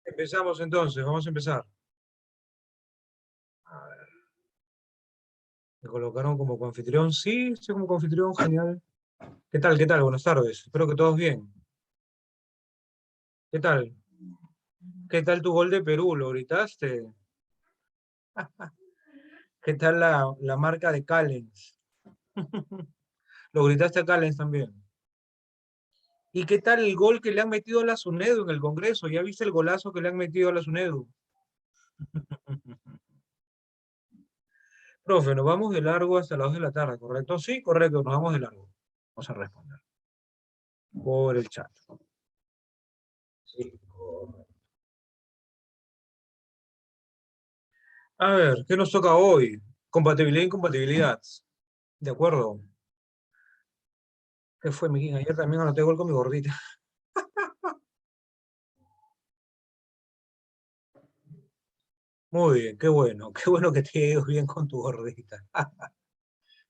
Empezamos entonces, vamos a empezar. A ver, me colocaron como coanfitrión. Sí, estoy como coanfitrión, genial. ¿Qué tal? ¿Qué tal? Buenas tardes. Espero que todos bien. ¿Qué tal? ¿Qué tal tu gol de Perú? ¿Lo gritaste? ¿Qué tal la marca de Callens? ¿Lo gritaste a Callens también? ¿Y qué tal el gol que le han metido a la Sunedu en el Congreso? ¿Ya viste el golazo que le han metido a la Sunedu? Profe, nos vamos de largo hasta las 2 de la tarde, ¿correcto? Sí, correcto, nos vamos de largo. Vamos a responder por el chat. Sí, correcto. A ver, ¿qué nos toca hoy? Compatibilidad e incompatibilidad. ¿De acuerdo? ¿Qué fue, Miquín? Ayer también anoté gol con mi gordita. Muy bien, qué bueno que te ha ido bien con tu gordita.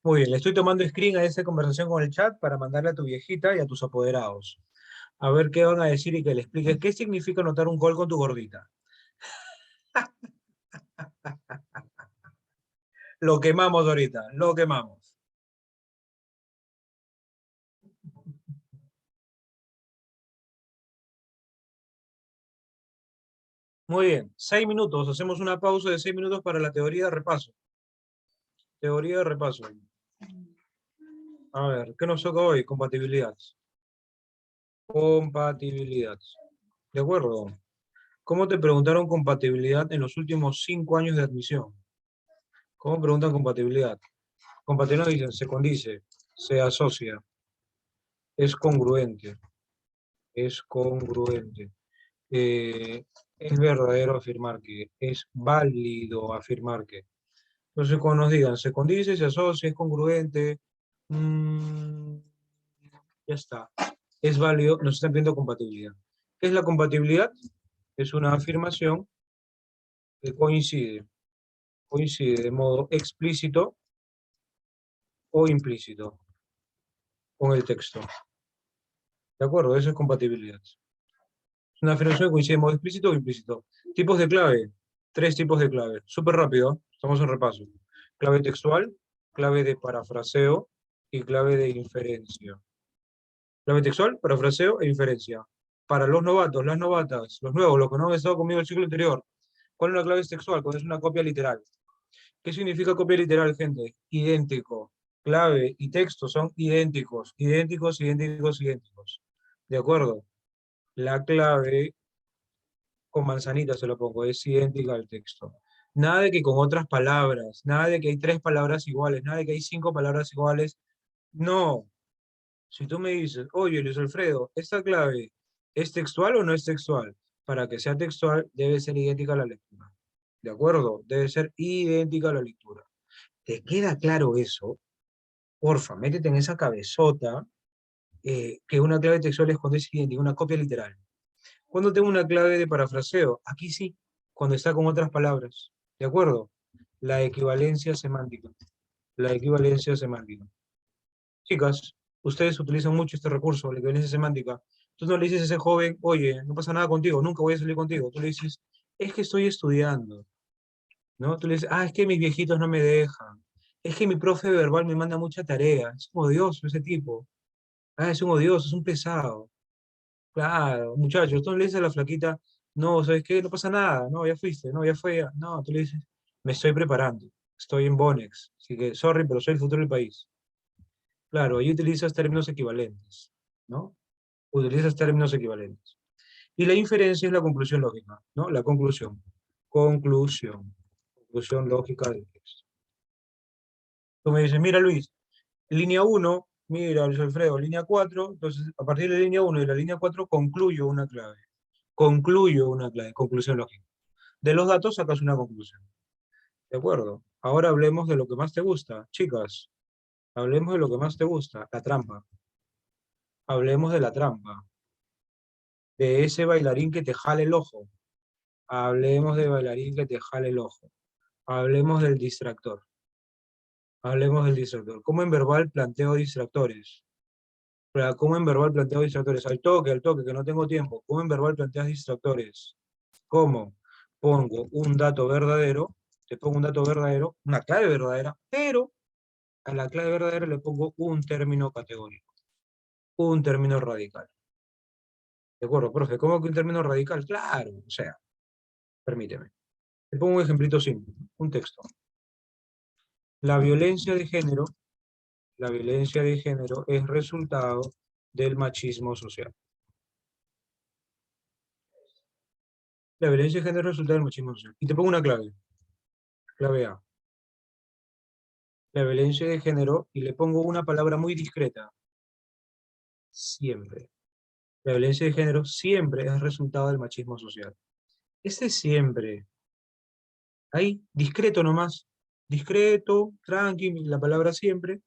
Muy bien, le estoy tomando screen a esa conversación con el chat para mandarle a tu viejita y a tus apoderados. A ver qué van a decir y que le expliques qué significa anotar un gol con tu gordita. Lo quemamos ahorita, lo quemamos. Muy bien, 6 minutos, hacemos una pausa de 6 minutos para la teoría de repaso. Teoría de repaso. A ver, ¿qué nos toca hoy? Compatibilidad. Compatibilidad. ¿De acuerdo? ¿Cómo te preguntaron compatibilidad en los últimos 5 años de admisión? ¿Cómo preguntan compatibilidad? Compatibilidad dicen, se condice, se asocia, es congruente, es congruente. Eh, es verdadero afirmar que, es válido afirmar que. Entonces, cuando nos digan, se condice, se asocia, es congruente, mm, ya está. Es válido, nos están pidiendo compatibilidad. ¿Qué es la compatibilidad? Es una afirmación que coincide de modo explícito o implícito con el texto. ¿De acuerdo? Eso es compatibilidad. Es una afirmación que coincide de modo explícito o implícito. Tipos de clave. 3 tipos de clave. Súper rápido. Estamos en repaso. Clave textual, clave de parafraseo y clave de inferencia. Clave textual, parafraseo e inferencia. Para los novatos, las novatas, los nuevos, los que no han estado conmigo el ciclo anterior, ¿cuál es una clave textual? Cuando es una copia literal. ¿Qué significa copia literal, gente? Idéntico. Clave y texto son idénticos, idénticos, idénticos, idénticos. ¿De acuerdo? La clave, con manzanita se lo pongo, es idéntica al texto. Nada de que con otras palabras, nada de que hay 3 palabras iguales, nada de que hay 5 palabras iguales. No. Si tú me dices, oye, Luis Alfredo, ¿esta clave es textual o no es textual? Para que sea textual, debe ser idéntica a la lectura. ¿De acuerdo? Debe ser idéntica a la lectura. ¿Te queda claro eso? Porfa, métete en esa cabezota que una clave textual es cuando es idéntica, una copia literal. Cuando tengo una clave de parafraseo, aquí sí, cuando está con otras palabras. ¿De acuerdo? La equivalencia semántica. La equivalencia semántica. Chicas, ustedes utilizan mucho este recurso, la equivalencia semántica. Tú no le dices a ese joven, oye, no pasa nada contigo, nunca voy a salir contigo. Tú le dices, es que estoy estudiando, ¿no? Tú le dices, es que mis viejitos no me dejan. Es que mi profe verbal me manda mucha tarea. Es un odioso ese tipo. Es un odioso, es un pesado. Claro, muchachos, tú no le dices a la flaquita, no, ¿sabes qué? No pasa nada, no, ya fuiste, no, ya fue. No, tú le dices, me estoy preparando, estoy en Bonex, así que, sorry, pero soy el futuro del país. Claro, ahí utilizas términos equivalentes, ¿no? Utilizas términos equivalentes. Y la inferencia es la conclusión lógica, ¿no? La conclusión. Conclusión. Conclusión lógica del texto. Tú me dices, mira Luis, línea uno, mira Luis Alfredo, línea 4, entonces a partir de la línea uno y la línea 4 concluyo una clave. Concluyo una clave, conclusión lógica. De los datos sacas una conclusión. ¿De acuerdo? Ahora hablemos de lo que más te gusta. Chicas, hablemos de lo que más te gusta, la trampa. Hablemos de la trampa. De ese bailarín que te jale el ojo. Hablemos de bailarín que te jale el ojo. Hablemos del distractor. Hablemos del distractor. ¿Cómo en verbal planteo distractores? ¿Cómo en verbal planteas distractores? Al toque, que no tengo tiempo. ¿Cómo en verbal planteas distractores? ¿Cómo? Pongo un dato verdadero, te pongo un dato verdadero, una clave verdadera, pero a la clave verdadera le pongo un término categórico, un término radical. ¿De acuerdo, profe? ¿Cómo que un término radical? Claro, o sea, permíteme. Te pongo un ejemplito simple, un texto. La violencia de género, la violencia de género es resultado del machismo social. La violencia de género es resultado del machismo social. Y te pongo una clave, clave A. La violencia de género, y le pongo una palabra muy discreta, siempre. La violencia de género siempre es resultado del machismo social. Ese siempre, ahí, discreto nomás, discreto, tranqui, la palabra siempre.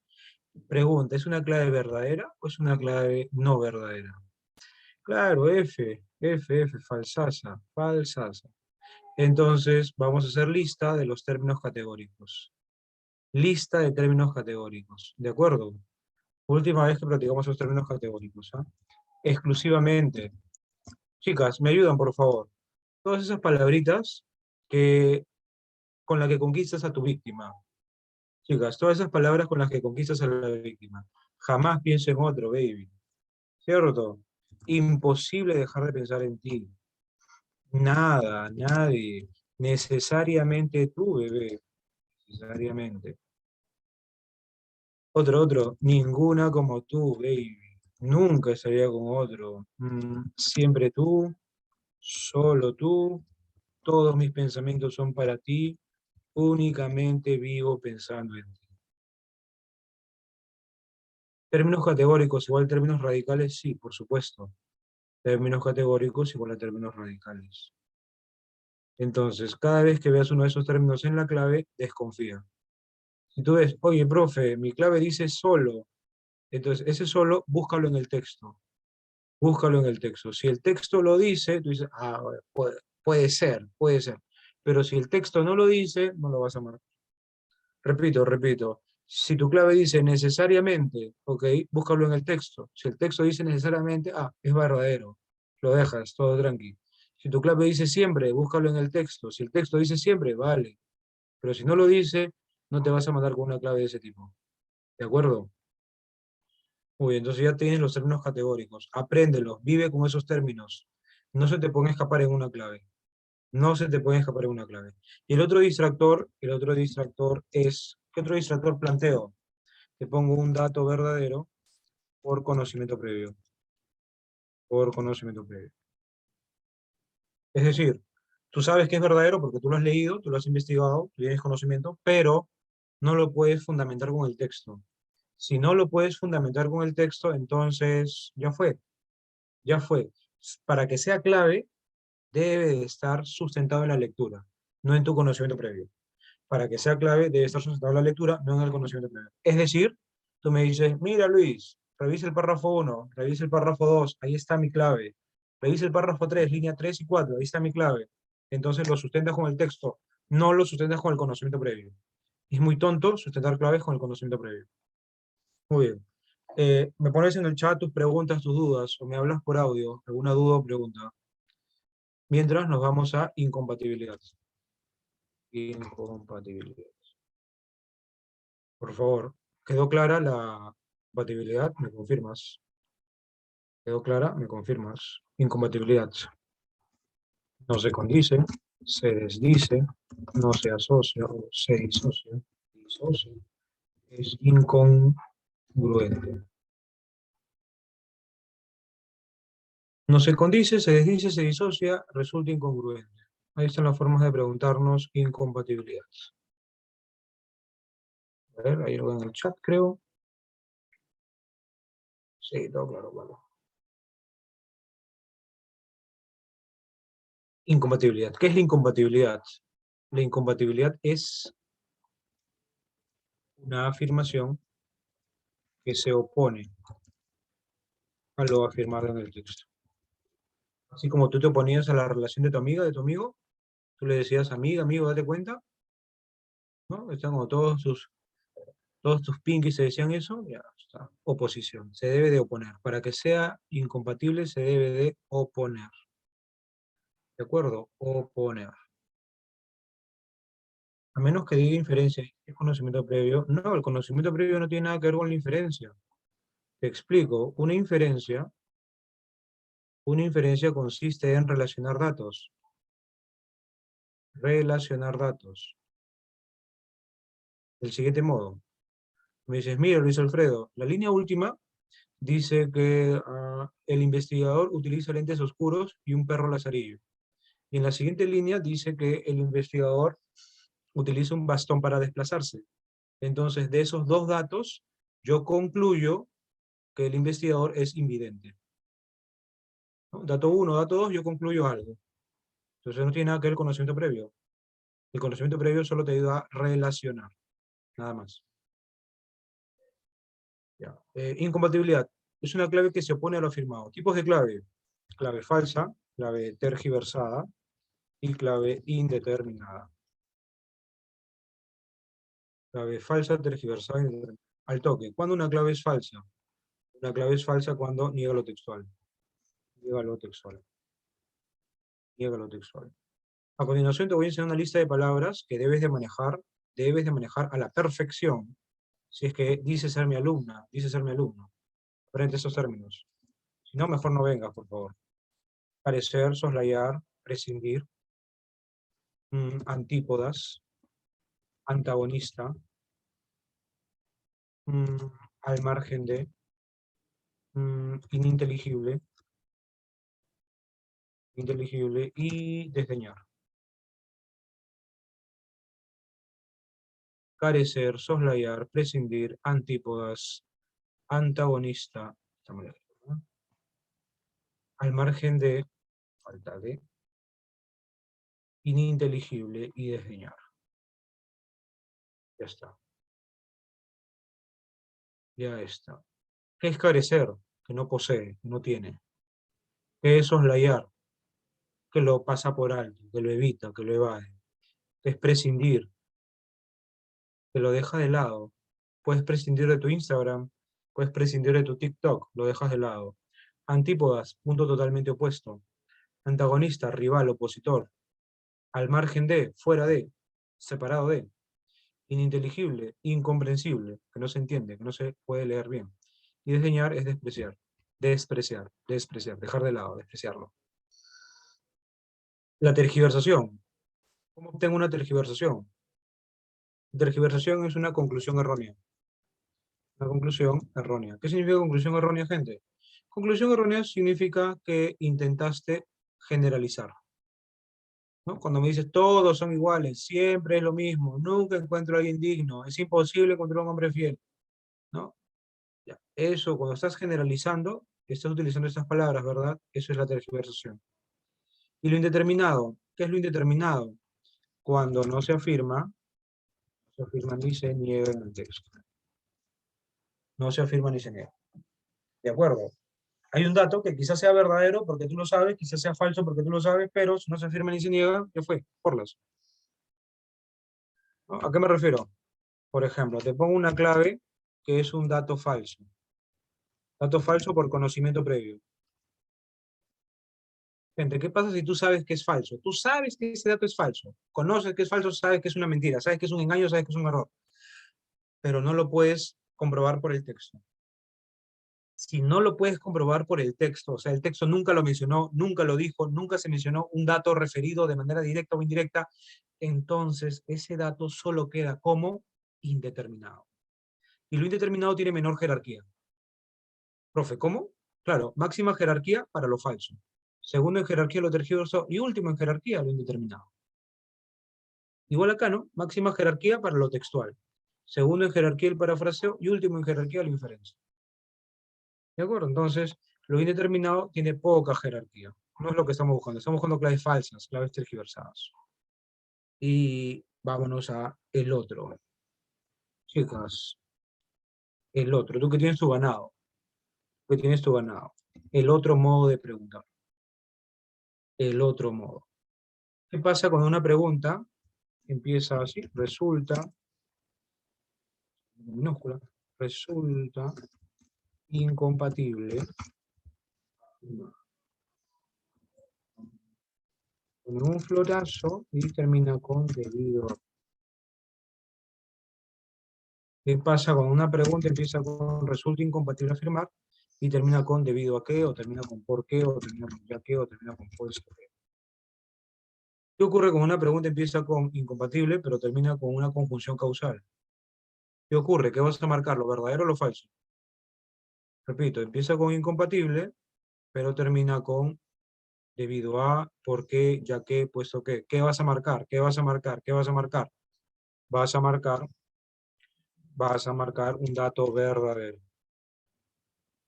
Pregunta, ¿es una clave verdadera o es una clave no verdadera? Claro, F, falsaza, falsaza. Entonces, vamos a hacer lista de los términos categóricos. Lista de términos categóricos, ¿de acuerdo? Última vez que practicamos los términos categóricos, ¿ah? Exclusivamente. Chicas, ¿me ayudan, por favor? Todas esas palabritas que, con las que conquistas a tu víctima. Chicas, todas esas palabras con las que conquistas a la víctima. Jamás pienso en otro, baby. ¿Cierto? Imposible dejar de pensar en ti. Nada, nadie. Necesariamente tú, bebé. Necesariamente. Otro. Ninguna como tú, baby. Nunca estaría con otro. Siempre tú, solo tú. Todos mis pensamientos son para ti. Únicamente vivo pensando en ti. Términos categóricos igual términos radicales, sí, por supuesto. Términos categóricos igual a términos radicales. Entonces, cada vez que veas uno de esos términos en la clave, desconfía. Si tú ves, oye, profe, mi clave dice solo, entonces ese solo, búscalo en el texto. Búscalo en el texto. Si el texto lo dice, tú dices, bueno, puede ser, puede ser. Pero si el texto no lo dice, no lo vas a marcar. Repito. Si tu clave dice necesariamente, ok, búscalo en el texto. Si el texto dice necesariamente, es verdadero. Lo dejas, todo tranqui. Si tu clave dice siempre, búscalo en el texto. Si el texto dice siempre, vale. Pero si no lo dice, no te vas a mandar con una clave de ese tipo. ¿De acuerdo? Muy bien, entonces ya tienes los términos categóricos. Apréndelos, vive con esos términos. No se te pueden escapar en una clave. No se te puede escapar en una clave. Y el otro distractor es, ¿qué otro distractor planteo? Te pongo un dato verdadero por conocimiento previo. Por conocimiento previo. Es decir, tú sabes que es verdadero porque tú lo has leído, tú lo has investigado, tú tienes conocimiento, pero no lo puedes fundamentar con el texto. Si no lo puedes fundamentar con el texto, entonces ya fue, ya fue. Para que sea clave, debe de estar sustentado en la lectura, no en tu conocimiento previo. Para que sea clave, debe estar sustentado en la lectura, no en el conocimiento previo. Es decir, tú me dices, mira Luis, revisa el párrafo 1, revisa el párrafo 2, ahí está mi clave. Revisa el párrafo 3, línea 3 y 4, ahí está mi clave. Entonces lo sustentas con el texto, no lo sustentas con el conocimiento previo. Es muy tonto sustentar claves con el conocimiento previo. Muy bien. Me pones en el chat tus preguntas, tus dudas, o me hablas por audio, alguna duda o pregunta. Mientras nos vamos a incompatibilidad. Incompatibilidad. Por favor, ¿quedó clara la compatibilidad? ¿Me confirmas? ¿Quedó clara? ¿Me confirmas? Incompatibilidad. No se condice, se desdice, no se asocia o se disocia. Disocia. Es incongruente. No se condice, se desdice, se disocia, resulta incongruente. Ahí están las formas de preguntarnos incompatibilidad. A ver, hay algo en el chat, creo. Sí, todo claro, vale. Incompatibilidad. ¿Qué es la incompatibilidad? La incompatibilidad es una afirmación que se opone a lo afirmado en el texto. Así como tú te oponías a la relación de tu amiga, de tu amigo, tú le decías, amiga, amigo, date cuenta, ¿no? Están como todos sus... Todos tus pinkies te decían eso, ya está. Oposición, se debe de oponer. Para que sea incompatible se debe de oponer. ¿De acuerdo? Oponer. A menos que diga inferencia, ¿es conocimiento previo? No, el conocimiento previo no tiene nada que ver con la inferencia. Te explico, una inferencia consiste en relacionar datos. Relacionar datos. Del siguiente modo. Me dices, mira Luis Alfredo, la línea última dice que el investigador utiliza lentes oscuros y un perro lazarillo. Y en la siguiente línea dice que el investigador utiliza un bastón para desplazarse. Entonces, de esos dos datos, yo concluyo que el investigador es invidente. ¿No? Dato 1, dato 2, yo concluyo algo. Entonces no tiene nada que ver el conocimiento previo. El conocimiento previo solo te ayuda a relacionar, nada más. Ya. Incompatibilidad. Es una clave que se opone a lo afirmado. Tipos de clave. Clave falsa, clave tergiversada y clave indeterminada. Clave falsa, tergiversada y indeterminada. Al toque. ¿Cuándo una clave es falsa? Una clave es falsa cuando niega lo textual. Niega lo textual. Niega lo textual. A continuación te voy a enseñar una lista de palabras que debes de manejar a la perfección. Si es que dices ser mi alumna, dices ser mi alumno. Frente a esos términos. Si no, mejor no vengas, por favor. Parecer, soslayar, prescindir, antípodas, antagonista, al margen de, ininteligible, inteligible y desdeñar. Carecer, soslayar, prescindir, antípodas, antagonista, ¿no? Al margen de, falta de, ininteligible y desdeñar. Ya está. Ya está. ¿Qué es carecer? Que no posee, que no tiene. ¿Qué es soslayar? Que lo pasa por alto, que lo evita, que lo evade. ¿Qué es prescindir? Que lo deja de lado. Puedes prescindir de tu Instagram, puedes prescindir de tu TikTok, lo dejas de lado. Antípodas, punto totalmente opuesto. Antagonista, rival, opositor. Al margen de, fuera de, separado de. Ininteligible, incomprensible, que no se entiende, que no se puede leer bien. Y desdeñar es despreciar. Despreciar, dejar de lado, despreciarlo. La tergiversación. ¿Cómo obtengo una tergiversación? Tergiversación es una conclusión errónea. Una conclusión errónea. ¿Qué significa conclusión errónea, gente? Conclusión errónea significa que intentaste generalizar, ¿no? Cuando me dices todos son iguales, siempre es lo mismo, nunca encuentro a alguien digno, es imposible encontrar un hombre fiel, ¿no? Ya. Eso, cuando estás generalizando, estás utilizando estas palabras, ¿verdad? Eso es la tergiversación. Y lo indeterminado, ¿qué es lo indeterminado? Cuando no se afirma ni se niega en el texto. No se afirma ni se niega. ¿De acuerdo? Hay un dato que quizás sea verdadero porque tú lo sabes, quizás sea falso porque tú lo sabes, pero si no se afirma ni se niega, ya fue, porlas. ¿No? ¿A qué me refiero? Por ejemplo, te pongo una clave que es un dato falso. Dato falso por conocimiento previo. Gente, ¿qué pasa si tú sabes que es falso? Tú sabes que ese dato es falso. Conoces que es falso, sabes que es una mentira, sabes que es un engaño, sabes que es un error. Pero no lo puedes comprobar por el texto. Si no lo puedes comprobar por el texto, o sea, el texto nunca lo mencionó, nunca lo dijo, nunca se mencionó un dato referido de manera directa o indirecta, entonces ese dato solo queda como indeterminado. Y lo indeterminado tiene menor jerarquía. Profe, ¿cómo? Claro, máxima jerarquía para lo falso. Segundo en jerarquía lo tergiversado y último en jerarquía lo indeterminado. Igual acá, ¿no? Máxima jerarquía para lo textual. Segundo en jerarquía el parafraseo y último en jerarquía la inferencia. ¿De acuerdo? Entonces, lo indeterminado tiene poca jerarquía. No es lo que estamos buscando. Estamos buscando claves falsas, claves tergiversadas. Y vámonos a el otro. Chicas, el otro. Tú que tienes tu ganado. Tú que tienes tu ganado. El otro modo de preguntar. El otro modo. ¿Qué pasa cuando una pregunta empieza así? Resulta, minúscula, resulta incompatible con un florazo y termina con debido a. ¿Qué pasa cuando una pregunta empieza con resulta incompatible afirmar y termina con debido a qué, o termina con por qué, o termina con ya qué, o termina con puesto qué? ¿Qué ocurre cuando una pregunta empieza con incompatible, pero termina con una conjunción causal? ¿Qué ocurre? ¿Qué vas a marcar, lo verdadero o lo falso? Repito, empieza con incompatible, pero termina con debido a, por qué, ya que, puesto que. ¿Qué vas a marcar? ¿Qué vas a marcar? ¿Qué vas a marcar? Vas a marcar, vas a marcar un dato verdadero.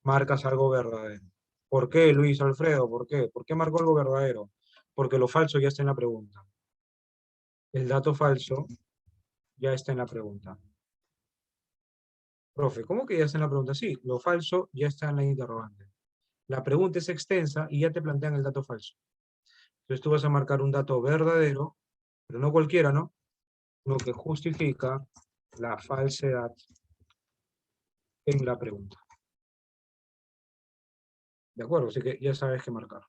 Marcas algo verdadero. ¿Por qué, Luis Alfredo? ¿Por qué? ¿Por qué marcó algo verdadero? Porque lo falso ya está en la pregunta. El dato falso ya está en la pregunta. Profe, ¿cómo que ya está en la pregunta? Sí, lo falso ya está en la interrogante. La pregunta es extensa y ya te plantean el dato falso. Entonces tú vas a marcar un dato verdadero, pero no cualquiera, ¿no? Lo que justifica la falsedad en la pregunta. ¿De acuerdo? Así que ya sabes qué marcar.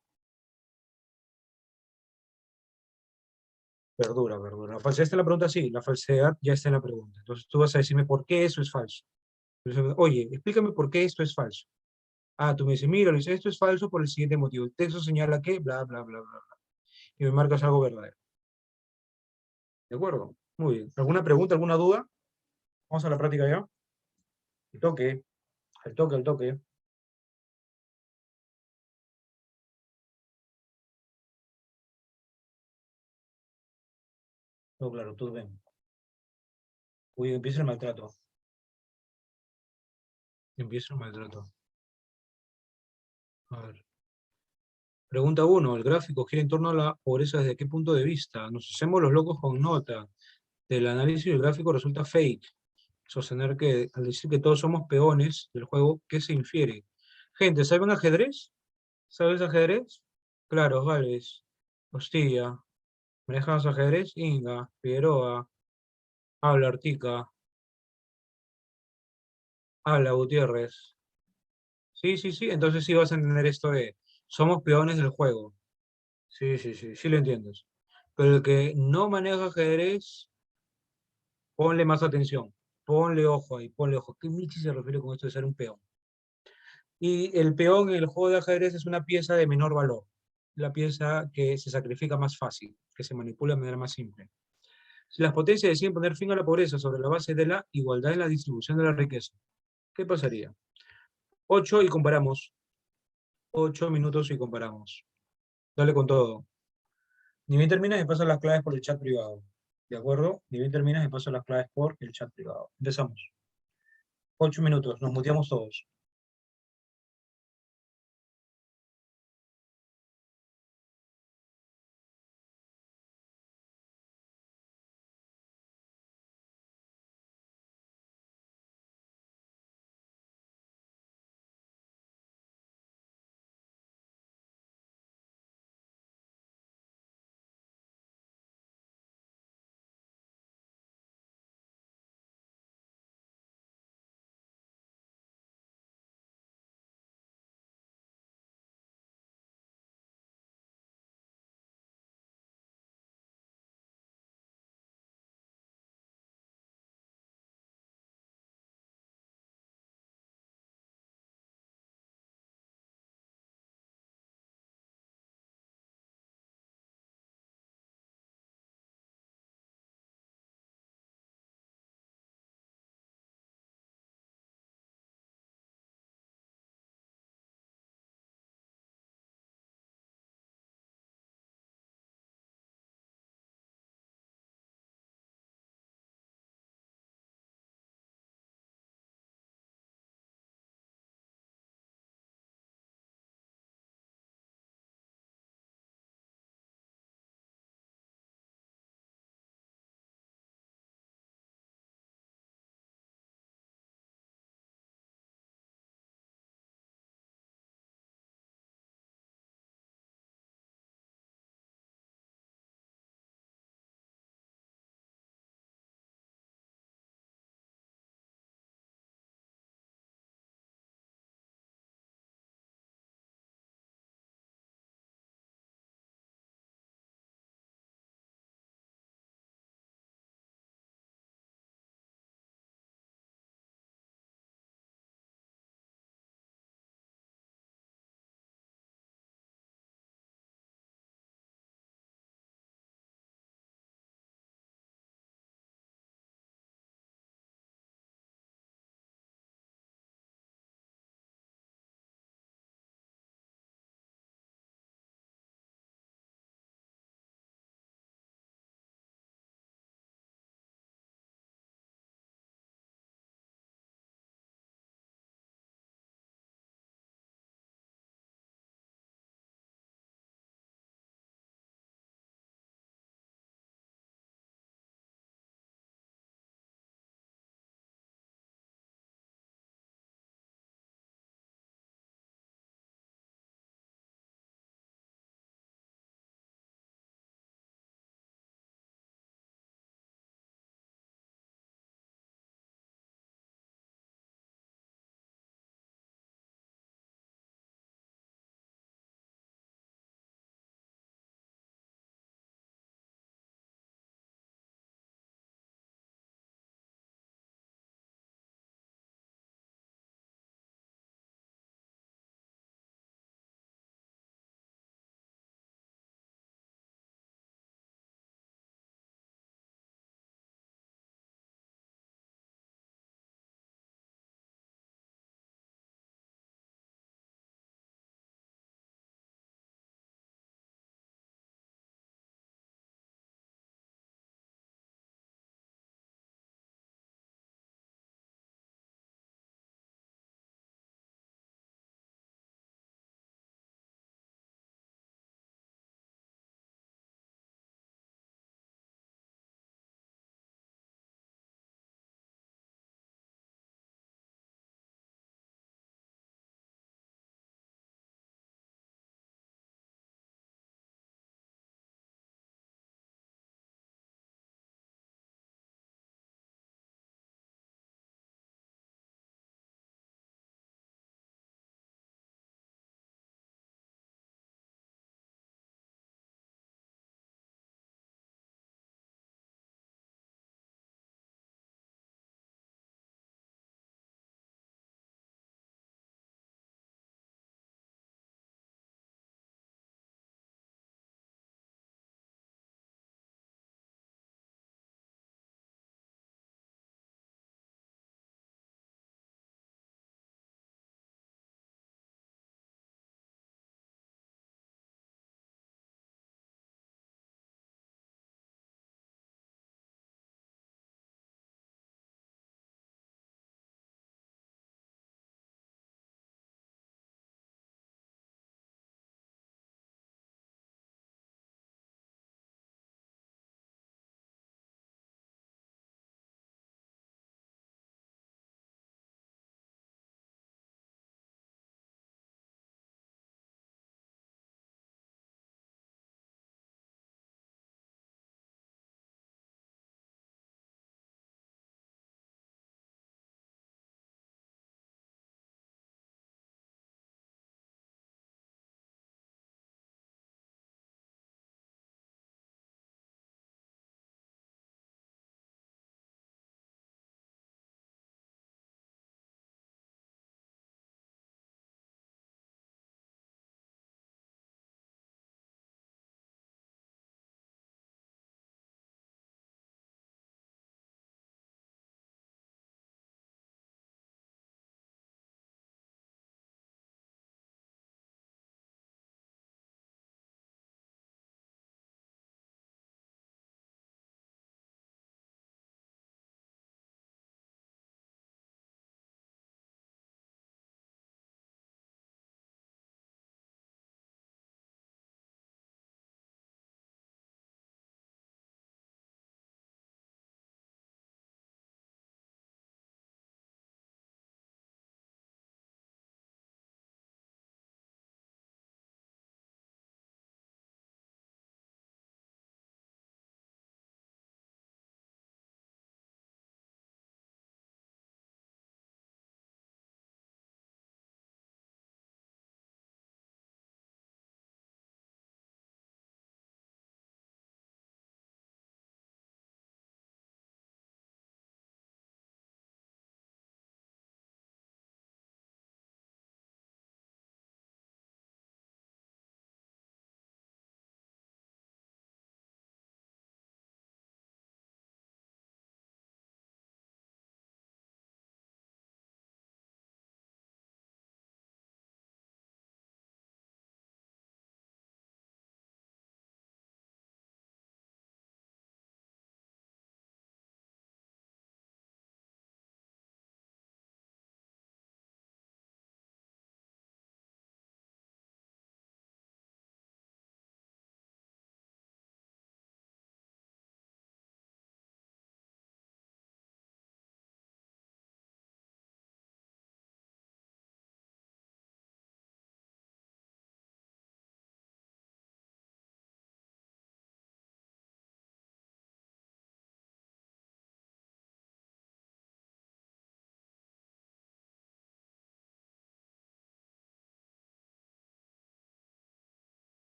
Verdura, verdura. La falsedad está en la pregunta, sí. La falsedad ya está en la pregunta. Entonces tú vas a decirme por qué eso es falso. Entonces, oye, explícame por qué esto es falso. Ah, tú me dices, mira, Luis, esto es falso por el siguiente motivo. El texto señala que, bla, bla, bla, bla, bla. Y me marcas algo verdadero. ¿De acuerdo? Muy bien. ¿Alguna pregunta, alguna duda? Vamos a la práctica ya. El toque, el toque, el toque. No, claro, todo bien. Uy, empieza el maltrato. Empieza el maltrato. A ver. Pregunta uno. El gráfico gira en torno a la pobreza ¿desde qué punto de vista? Nos hacemos los locos con nota. Del análisis del gráfico resulta fake. Sostener que, al decir que todos somos peones del juego, ¿qué se infiere? Gente, ¿saben ajedrez? ¿Sabes ajedrez? Claro, Gales. Hostia. ¿Manejas ajedrez? Inga. Figueroa. Habla Artica. Habla Gutiérrez. Sí, sí, sí. Entonces sí vas a entender esto de somos peones del juego. Sí, sí, sí. Sí lo entiendes. Pero el que no maneja ajedrez, ponle más atención. Ponle ojo ahí, ponle ojo. ¿Qué Michi se refiere con esto de ser un peón? Y el peón en el juego de ajedrez es una pieza de menor valor. La pieza que se sacrifica más fácil, que se manipula de manera más simple. Si las potencias deciden poner fin a la pobreza sobre la base de la igualdad en la distribución de la riqueza, ¿qué pasaría? 8 y comparamos. 8 minutos y comparamos. Dale con todo. Ni bien terminas y pasas las claves por el chat privado. ¿De acuerdo? Ni bien terminas y pasas las claves por el chat privado. Empezamos. 8 minutos. Nos muteamos todos.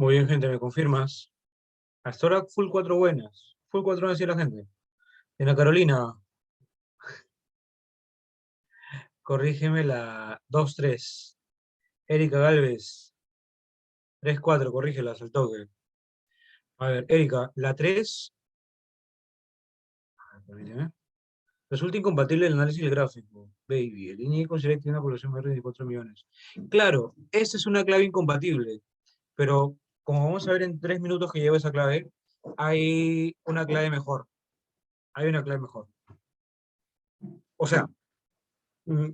Muy bien, gente, ¿me confirmas? Hasta ahora, full 4 buenas. Full 4 buenas, sí, la gente. Ana Carolina, corrígeme la 2-3. Erika Galvez, 3-4, corrígelas al toque. A ver, Erika, la 3, permíteme. Resulta incompatible el análisis del gráfico. Baby, el INE considera que tiene una población mayor de 24 millones. Claro, esta es una clave incompatible, pero como vamos a ver en 3 minutos que lleva esa clave, hay una clave mejor. Hay una clave mejor. O sea, mm,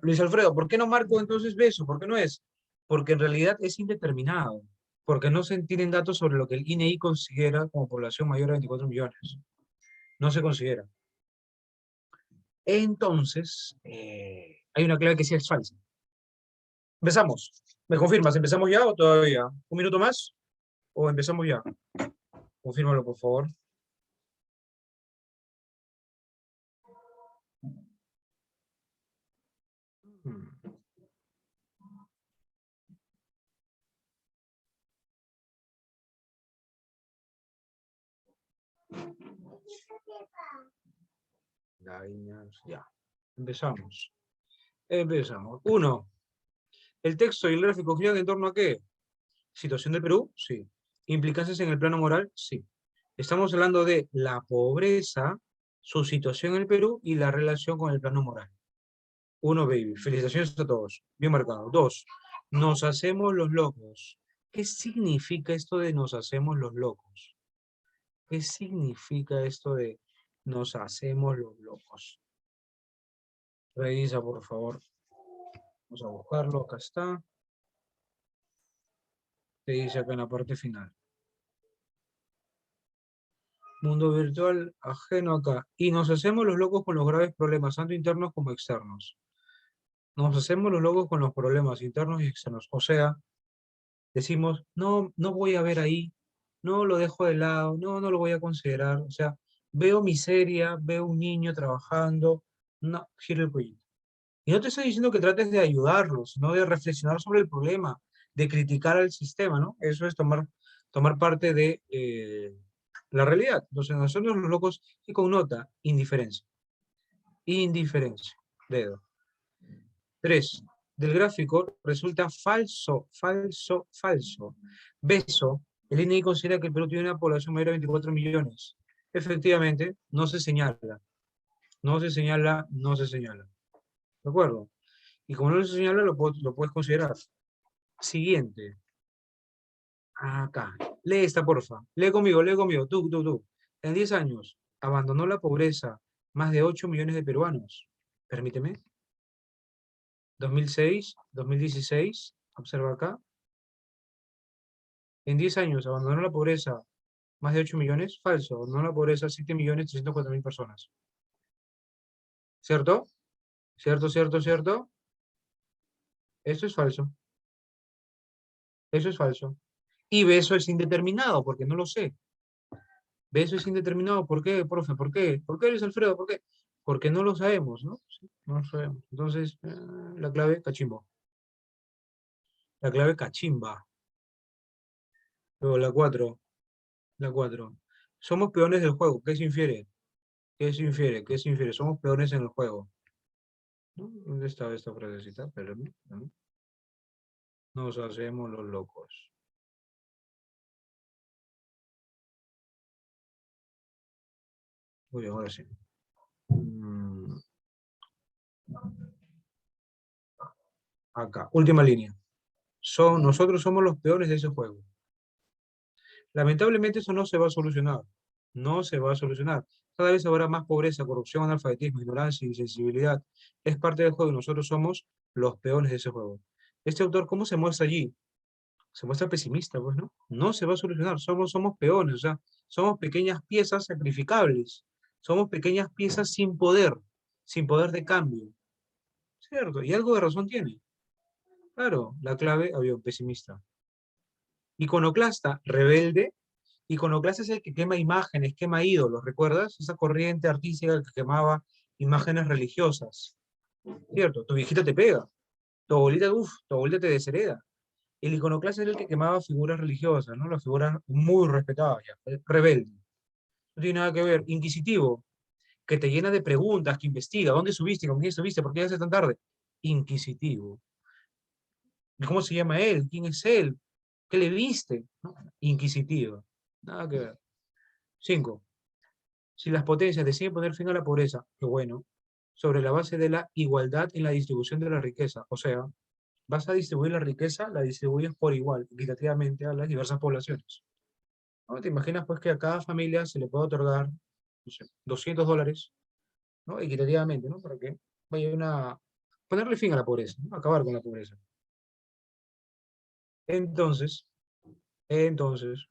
Luis Alfredo, ¿por qué no marco entonces beso? ¿Por qué no es? Porque en realidad es indeterminado, porque no se tienen datos sobre lo que el INEI considera como población mayor a 24 millones. No se considera. Entonces, hay una clave que sí es falsa. Empezamos. ¿Me confirmas? ¿Empezamos ya o todavía? ¿Un minuto más? ¿O empezamos ya? Confírmalo, por favor. Hmm. Ya. Empezamos. Empezamos. 1. ¿El texto y el gráfico giran en torno a qué? ¿Situación del Perú? Sí. ¿Implicancias en el plano moral? Sí. Estamos hablando de la pobreza, su situación en el Perú y la relación con el plano moral. 1, baby. Felicitaciones a todos. Bien marcado. 2. Nos hacemos los locos. ¿Qué significa esto de nos hacemos los locos? ¿Qué significa esto de nos hacemos los locos? Revisa, por favor. Vamos a buscarlo. Acá está. Te dice acá en la parte final. Mundo virtual ajeno acá. Y nos hacemos los locos con los graves problemas, tanto internos como externos. Nos hacemos los locos con los problemas internos y externos. O sea, decimos, no, no voy a ver ahí, no lo dejo de lado, no, no lo voy a considerar. O sea, veo miseria, veo un niño trabajando, no, gira el cuello. Y no te estoy diciendo que trates de ayudarlos, sino de reflexionar sobre el problema, de criticar al sistema, ¿no? Eso es tomar parte de la realidad. Entonces, nosotros los locos, y con nota, indiferencia. Indiferencia. Dedo. 3. Del gráfico resulta falso, falso, falso. Beso. El INEI considera que el Perú tiene una población mayor de 24 millones. Efectivamente, no se señala. No se señala, no se señala. ¿De acuerdo? Y como no se señala, lo puedes considerar. Siguiente. Acá. Lee esta, porfa. Lee conmigo, lee conmigo. Tú. En 10 años, abandonó la pobreza más de 8 millones de peruanos. Permíteme. 2006, 2016, observa acá. En 10 años, abandonó la pobreza más de 8 millones. Falso. Abandonó la pobreza 7 millones 304 mil personas. ¿Cierto? ¿Cierto, cierto, cierto? Eso es falso. Eso es falso. Y eso es indeterminado, porque no lo sé. Eso es indeterminado. ¿Por qué, profe? ¿Por qué? ¿Por qué, Luis Alfredo? ¿Por qué? Porque no lo sabemos, ¿no? Sí, no lo sabemos. Entonces, la clave, cachimbo. La clave, cachimba. Luego, la 4. La 4. Somos peones del juego. ¿Qué se infiere? ¿Qué se infiere? ¿Qué se infiere? Somos peones en el juego. ¿No? ¿Dónde está esta frasecita? Espérame. ¿No? Nos hacemos los locos. Uy, ahora sí. Acá. Última línea. Nosotros somos los peones de ese juego. Lamentablemente eso no se va a solucionar. No se va a solucionar. Cada vez habrá más pobreza, corrupción, analfabetismo, ignorancia, insensibilidad. Es parte del juego y nosotros somos los peones de ese juego. Este autor, ¿cómo se muestra allí? Se muestra pesimista, pues, ¿no? No se va a solucionar. Somos peones, o sea, somos pequeñas piezas sacrificables. Somos pequeñas piezas sin poder de cambio. ¿Cierto? Y algo de razón tiene. Claro, la clave, había un pesimista. Iconoclasta, rebelde. Iconoclasta es el que quema imágenes, quema ídolos, ¿recuerdas? Esa corriente artística que quemaba imágenes religiosas. ¿Cierto? Tu viejita te pega. Tu abuelita te deshereda. El iconoclasta era el que quemaba figuras religiosas, ¿no? Las figuras muy respetadas, ya. Rebelde. No tiene nada que ver. Inquisitivo, que te llena de preguntas, que investiga. ¿Dónde subiste? ¿Con quién estuviste? ¿Por qué llegaste tan tarde? Inquisitivo. ¿Y cómo se llama él? ¿Quién es él? ¿Qué le viste? ¿No? Inquisitivo. Nada que ver. 5. Si las potencias deciden poner fin a la pobreza, qué bueno, sobre la base de la igualdad en la distribución de la riqueza. O sea, vas a distribuir la riqueza, la distribuyes por igual, equitativamente a las diversas poblaciones. ¿No? ¿Te imaginas pues que a cada familia se le puede otorgar, no sé, $200, ¿no? Equitativamente, ¿no? Para que vaya una... ponerle fin a la pobreza, ¿no? Acabar con la pobreza. Entonces, entonces,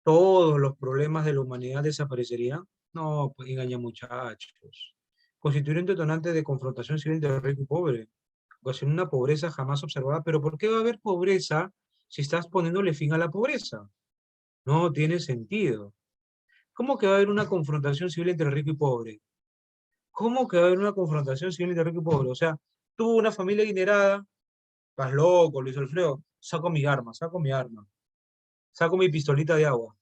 todos los problemas de la humanidad desaparecerían. No, pues engaña muchachos. Constituir un detonante de confrontación civil entre rico y pobre. Ocasiona una pobreza jamás observada. Pero ¿por qué va a haber pobreza si estás poniéndole fin a la pobreza? No tiene sentido. ¿Cómo que va a haber una confrontación civil entre rico y pobre? ¿Cómo que va a haber una confrontación civil entre rico y pobre? O sea, tuvo una familia adinerada, estás loco, Luis Alfredo, saco mi arma, saco mi pistolita de agua.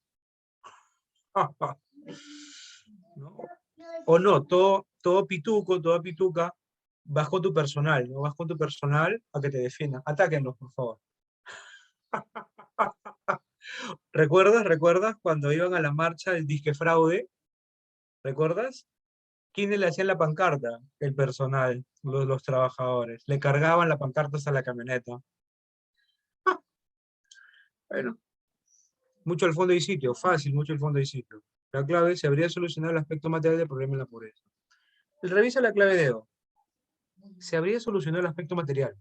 ¿No? O no, todo pituco, toda pituca, vas con tu personal, ¿no? Vas con tu personal a que te defiendan. Atáquenlos, por favor. ¿Recuerdas cuando iban a la marcha del disque fraude? ¿Recuerdas? ¿Quiénes le hacían la pancarta? El personal, los trabajadores. Le cargaban la pancarta hasta la camioneta. Bueno, mucho al fondo y sitio, fácil, mucho al fondo y sitio. La clave se habría solucionado el aspecto material del problema en la pobreza. Revisa la clave de O. Se habría solucionado el aspecto material.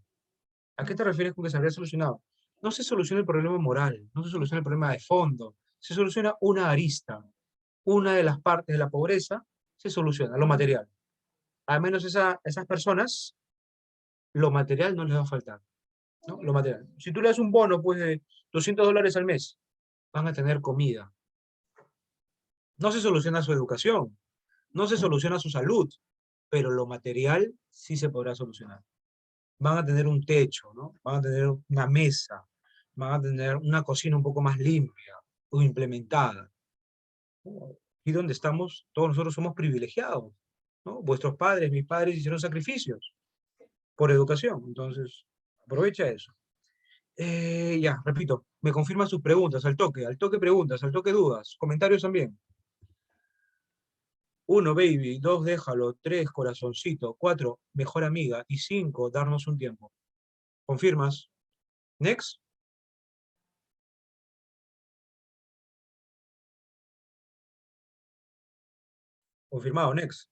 ¿A qué te refieres con que se habría solucionado? No se soluciona el problema moral, no se soluciona el problema de fondo, se soluciona una arista, una de las partes de la pobreza se soluciona, lo material. Al menos esas personas, lo material no les va a faltar, ¿no? Lo material. Si tú le das un bono, pues, de $200 al mes, van a tener comida. No se soluciona su educación, no se soluciona su salud, pero lo material sí se podrá solucionar. Van a tener un techo, ¿no? Van a tener una mesa, van a tener una cocina un poco más limpia o implementada. Y donde estamos, todos nosotros somos privilegiados, ¿no? Vuestros padres, mis padres hicieron sacrificios por educación, entonces aprovecha eso. Ya, repito, me confirman sus preguntas, al toque preguntas, al toque dudas, comentarios también. 1, baby, 2, déjalo, 3, corazoncito, 4, mejor amiga, y 5, darnos un tiempo. ¿Confirmas? Next. Confirmado, next.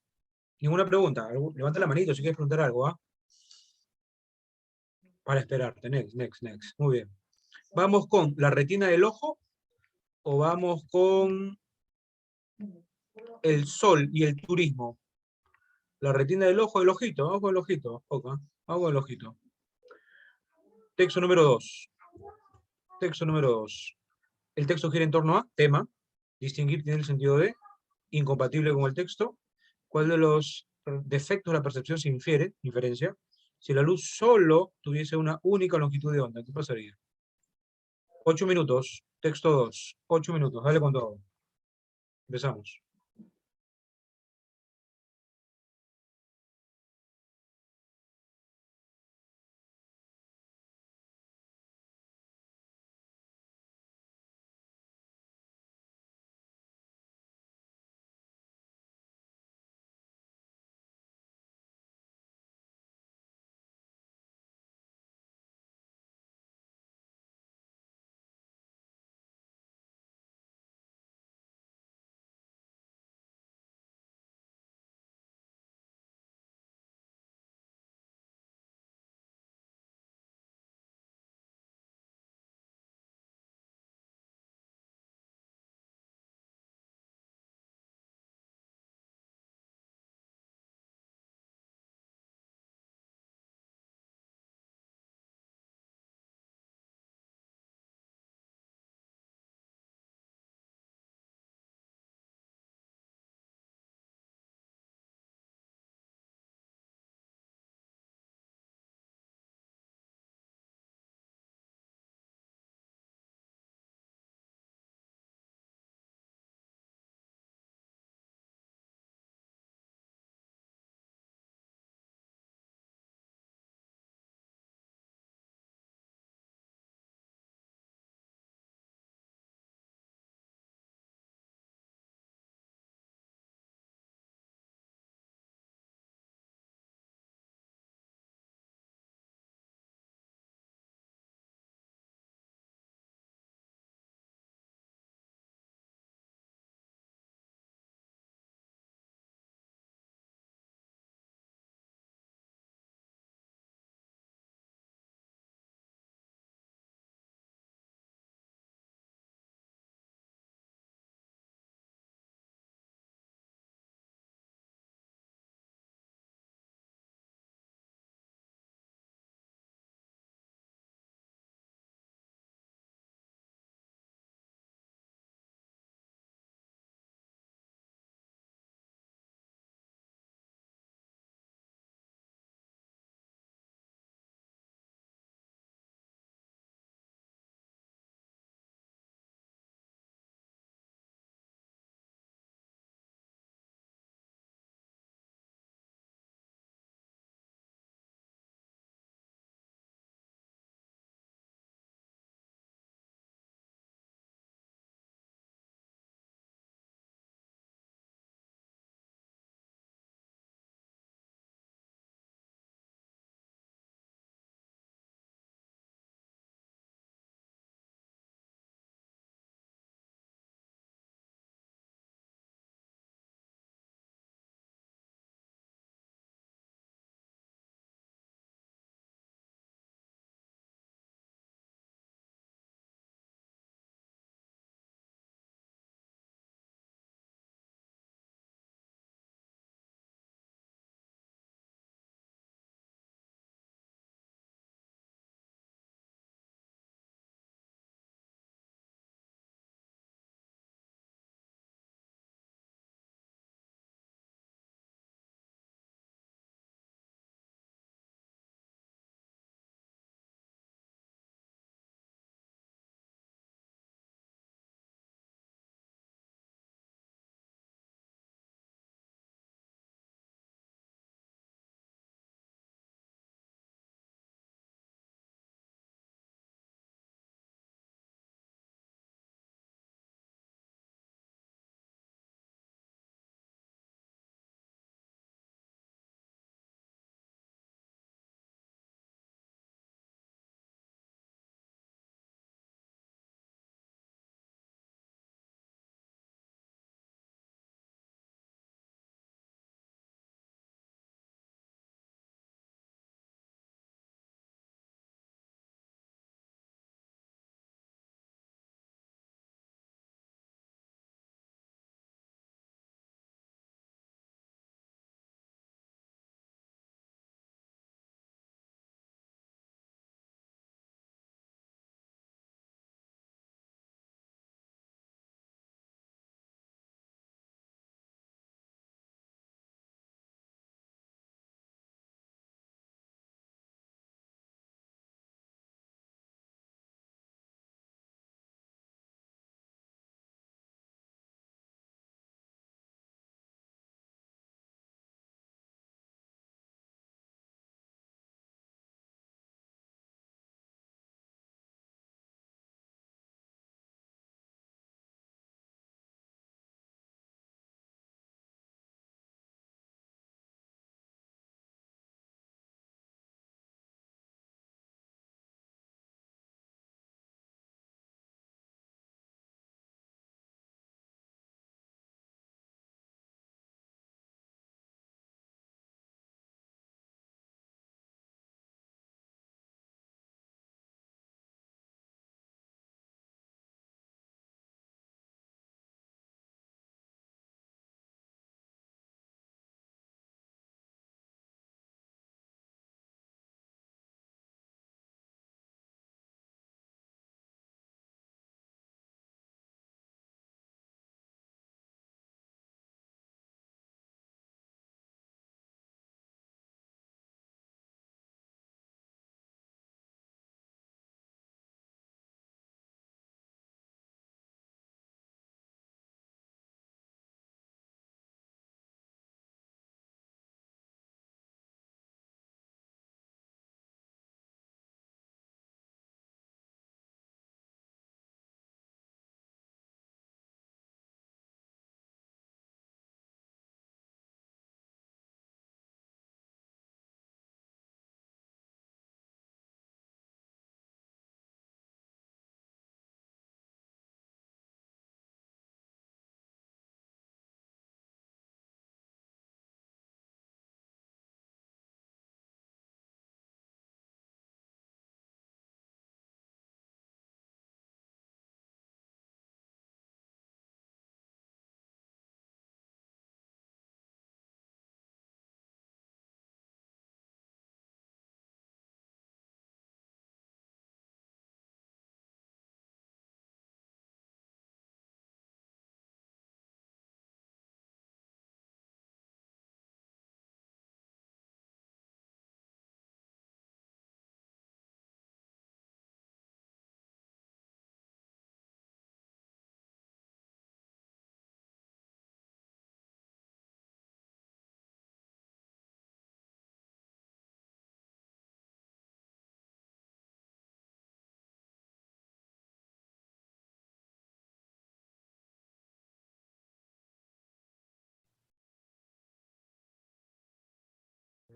Ninguna pregunta. Levanta la manito si quieres preguntar algo, ¿ah? Para esperarte. Next, next, next. Muy bien. ¿Vamos con la retina del ojo o vamos con el sol y el turismo? La retina del ojo, el ojito. Vamos con el ojito. Ojo, ¿eh? Vamos con el ojito. Texto número 2. Texto número 2. El texto gira en torno a tema. Distinguir tiene el sentido de incompatible con el texto. ¿Cuál de los defectos de la percepción se infiere? Inferencia. Si la luz solo tuviese una única longitud de onda, ¿qué pasaría? 8 minutos. Texto 2. 8 minutos. Dale con todo. Empezamos.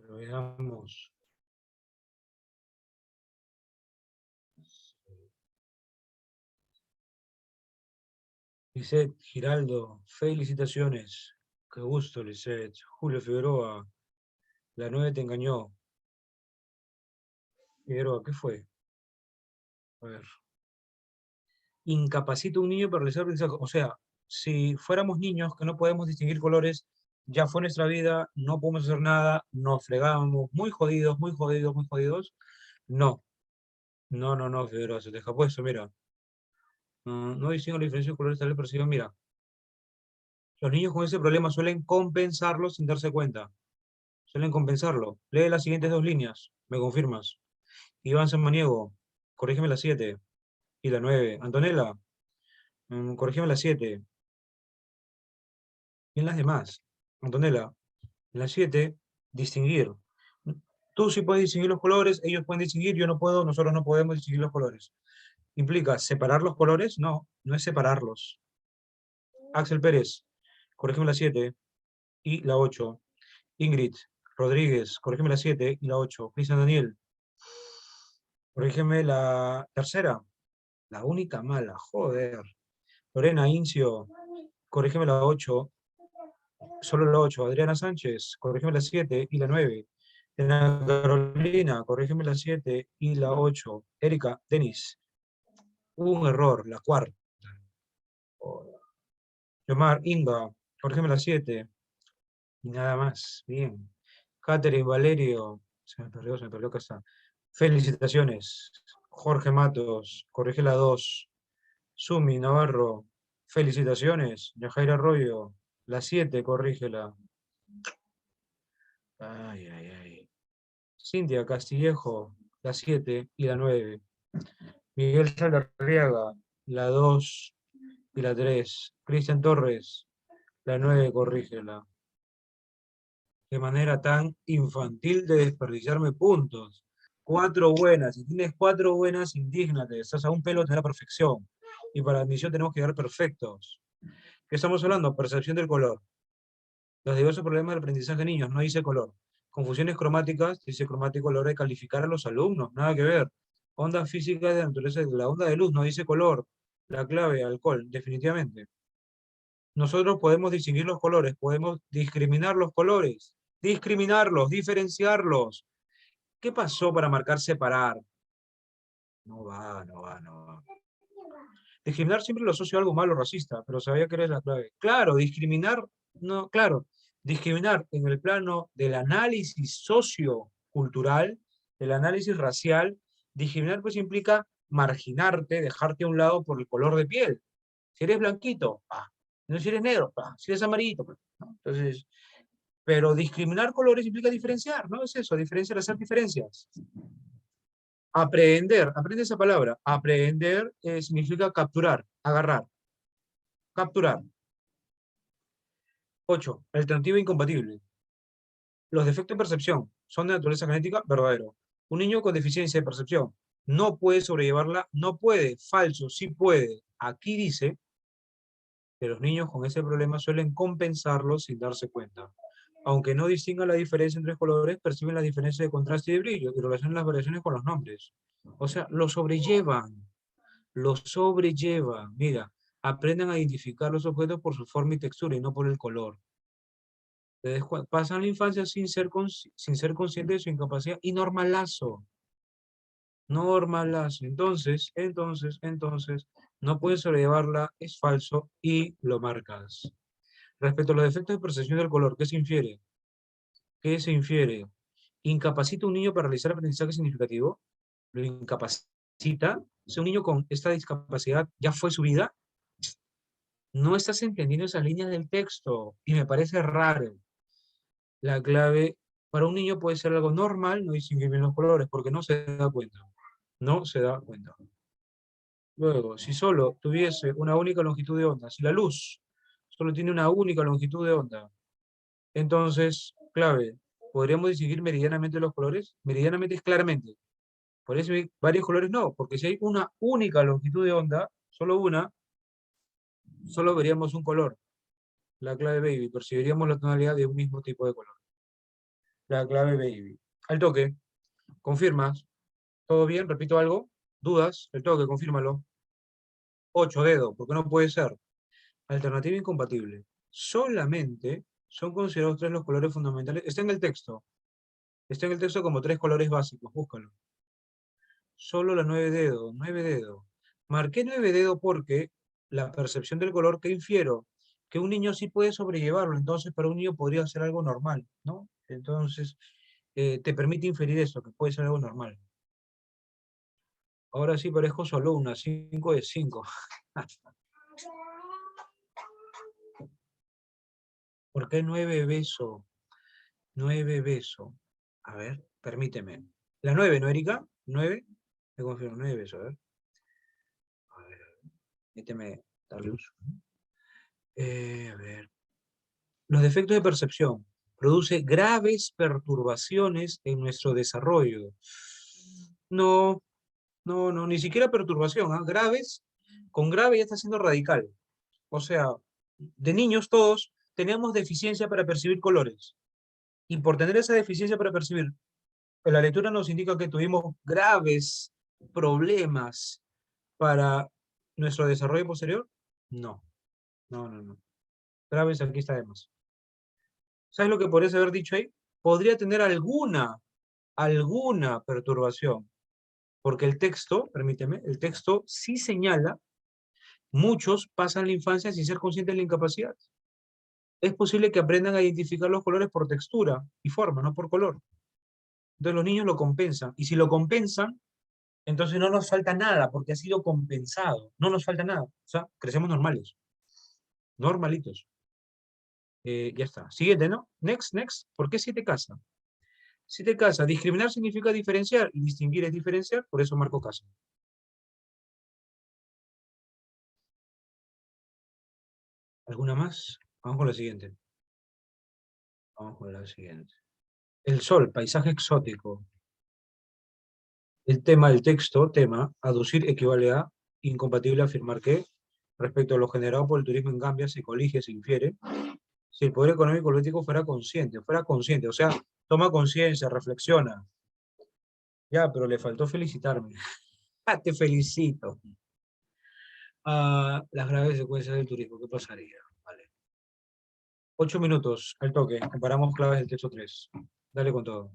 Veamos. Lisette Giraldo, felicitaciones. Qué gusto, Lisette. Julio Figueroa, la 9 te engañó. Figueroa, ¿qué fue? A ver. Incapacita a un niño para realizar aprendizaje. O sea, si fuéramos niños que no podemos distinguir colores, ya fue nuestra vida, no podemos hacer nada, nos fregábamos, muy jodidos, muy jodidos, muy jodidos. No, no, Figueroa, se te deja puesto, mira. No distingo la diferencia de colores tal vez perciben, mira. Los niños con ese problema suelen compensarlo sin darse cuenta. Suelen compensarlo. Lee las siguientes dos líneas, me confirmas. Iván Samaniego, corrígeme la 7 y la 9. Antonella, corrígeme la 7. Y en las demás. Antonella, en la 7, distinguir. Tú sí puedes distinguir los colores, ellos pueden distinguir, yo no puedo, nosotros no podemos distinguir los colores. ¿Implica separar los colores? No, no es separarlos. Axel Pérez, corrígeme la 7 y la 8. Ingrid Rodríguez, corrígeme la 7 y la 8. Cristian Daniel, corrígeme la tercera. La única mala, joder. Lorena Incio, corrígeme la 8, solo la 8. Adriana Sánchez, corrígeme la 7 y la 9. Ana Carolina, corrígeme la 7 y la 8. Erika, Denis, hubo un error, la cuarta. Yomar, Inga, corrígeme la 7 y nada más. Bien. Catherine, Valerio, se me perdió, acá está. Felicitaciones. Jorge Matos, corrige la 2. Sumi Navarro, felicitaciones. Yajaira Arroyo, la 7, corrígela. Ay. Cintia Castillejo, la 7 y la 9. Miguel Salarriaga, la 2 y la 3. Cristian Torres, la 9, corrígela. Qué manera tan infantil de desperdiciarme puntos. 4 buenas. Si tienes 4 buenas, indígnate. Estás a un pelo de la perfección. Y para la admisión tenemos que llegar perfectos. ¿Qué estamos hablando? Percepción del color. Los diversos problemas del aprendizaje de niños, no dice color. Confusiones cromáticas, dice cromático a la hora de calificar a los alumnos, nada que ver. Ondas físicas de naturaleza, la onda de luz, no dice color. La clave, alcohol, definitivamente. Nosotros podemos distinguir los colores, podemos discriminar los colores, discriminarlos, diferenciarlos. ¿Qué pasó para marcar separar? No va. Discriminar siempre lo asocio a algo malo, racista, pero sabía que era la clave. Claro, discriminar, no, claro, discriminar en el plano del análisis sociocultural, del análisis racial, discriminar pues implica marginarte, dejarte a un lado por el color de piel. Si eres blanquito, no si eres negro, si eres amarillito, ¿no? Entonces, pero discriminar colores implica diferenciar, ¿no? Es eso, diferenciar, hacer diferencias. Aprehender, aprende esa palabra. Aprehender significa capturar, agarrar. Capturar. 8. Alternativa incompatible. Los defectos de percepción son de naturaleza genética, verdadero. Un niño con deficiencia de percepción no puede sobrellevarla, no puede, falso, sí puede. Aquí dice que los niños con ese problema suelen compensarlo sin darse cuenta. Aunque no distingan la diferencia entre colores, perciben la diferencia de contraste y de brillo y relacionan las variaciones con los nombres. O sea, lo sobrellevan. Lo sobrelleva. Mira, aprendan a identificar los objetos por su forma y textura y no por el color. Pasan la infancia sin ser conscientes de su incapacidad y normalazo. Normalazo. Entonces, no puedes sobrellevarla, es falso y lo marcas. Respecto a los defectos de percepción del color, ¿qué se infiere? ¿Qué se infiere? ¿Incapacita a un niño para realizar aprendizaje significativo? ¿Lo incapacita? Si un niño con esta discapacidad ya fue su vida, no estás entendiendo esas líneas del texto y me parece raro. La clave para un niño puede ser algo normal, no distinguir bien los colores, porque no se da cuenta. No se da cuenta. Luego, si solo tuviese una única longitud de onda, si la luz solo tiene una única longitud de onda, entonces, clave, ¿podríamos distinguir meridianamente los colores? Meridianamente es claramente. Por eso hay varios colores no, porque si hay una única longitud de onda, solo una, solo veríamos un color. La clave baby, percibiríamos la tonalidad de un mismo tipo de color. la clave baby. Al toque, confirmas. ¿Todo bien? Repito algo. ¿Dudas? Al toque, confírmalo. 8 dedos, porque no puede ser. Alternativa incompatible. Solamente son considerados tres los colores fundamentales. Está en el texto. Está en el texto como tres colores básicos. Búscalo. Solo la 9 dedos. 9 dedos. Marqué 9 dedos porque la percepción del color que infiero, que un niño sí puede sobrellevarlo. Entonces, para un niño podría ser algo normal, ¿no? Entonces, te permite inferir eso, que puede ser algo normal. Ahora sí parezco solo una 5 de 5. ¿Por qué 9 besos? 9 besos. A ver, permíteme. La 9, ¿no, Erika? 9. Me confirmo, 9 besos, a ver, permíteme darle uso. A ver. Los defectos de percepción produce graves perturbaciones en nuestro desarrollo. No, no, no, ni siquiera perturbación, ¿ah? Graves, con grave ya está siendo radical. O sea, de niños todos teníamos deficiencia para percibir colores. Y por tener esa deficiencia para percibir, la lectura nos indica que tuvimos graves problemas para nuestro desarrollo posterior. No, no, no, no. Graves aquí está de más. ¿Sabes lo que podrías haber dicho ahí? Podría tener alguna perturbación, porque el texto, permíteme, el texto sí señala, muchos pasan la infancia sin ser conscientes de la incapacidad. Es posible que aprendan a identificar los colores por textura y forma, no por color. Entonces los niños lo compensan, y si lo compensan, entonces no nos falta nada, porque ha sido compensado, no nos falta nada. O sea, crecemos normales, normalitos. Ya está. Siguiente, ¿no? Next, next. ¿Por qué siete casa? Siete casa. Discriminar significa diferenciar, y distinguir es diferenciar, por eso marco casa. ¿Alguna más? Vamos con la siguiente. Vamos con la siguiente. El sol, paisaje exótico. El tema del texto, tema, aducir equivale a, incompatible afirmar que, respecto a lo generado por el turismo en Gambia, se colige, se infiere, si el poder económico político fuera consciente, o sea, toma conciencia, reflexiona. Ya, pero le faltó felicitarme. Ah, te felicito. Las graves secuencias del turismo, ¿qué pasaría? Vale. 8 minutos al toque, comparamos claves del texto 3. Dale con todo.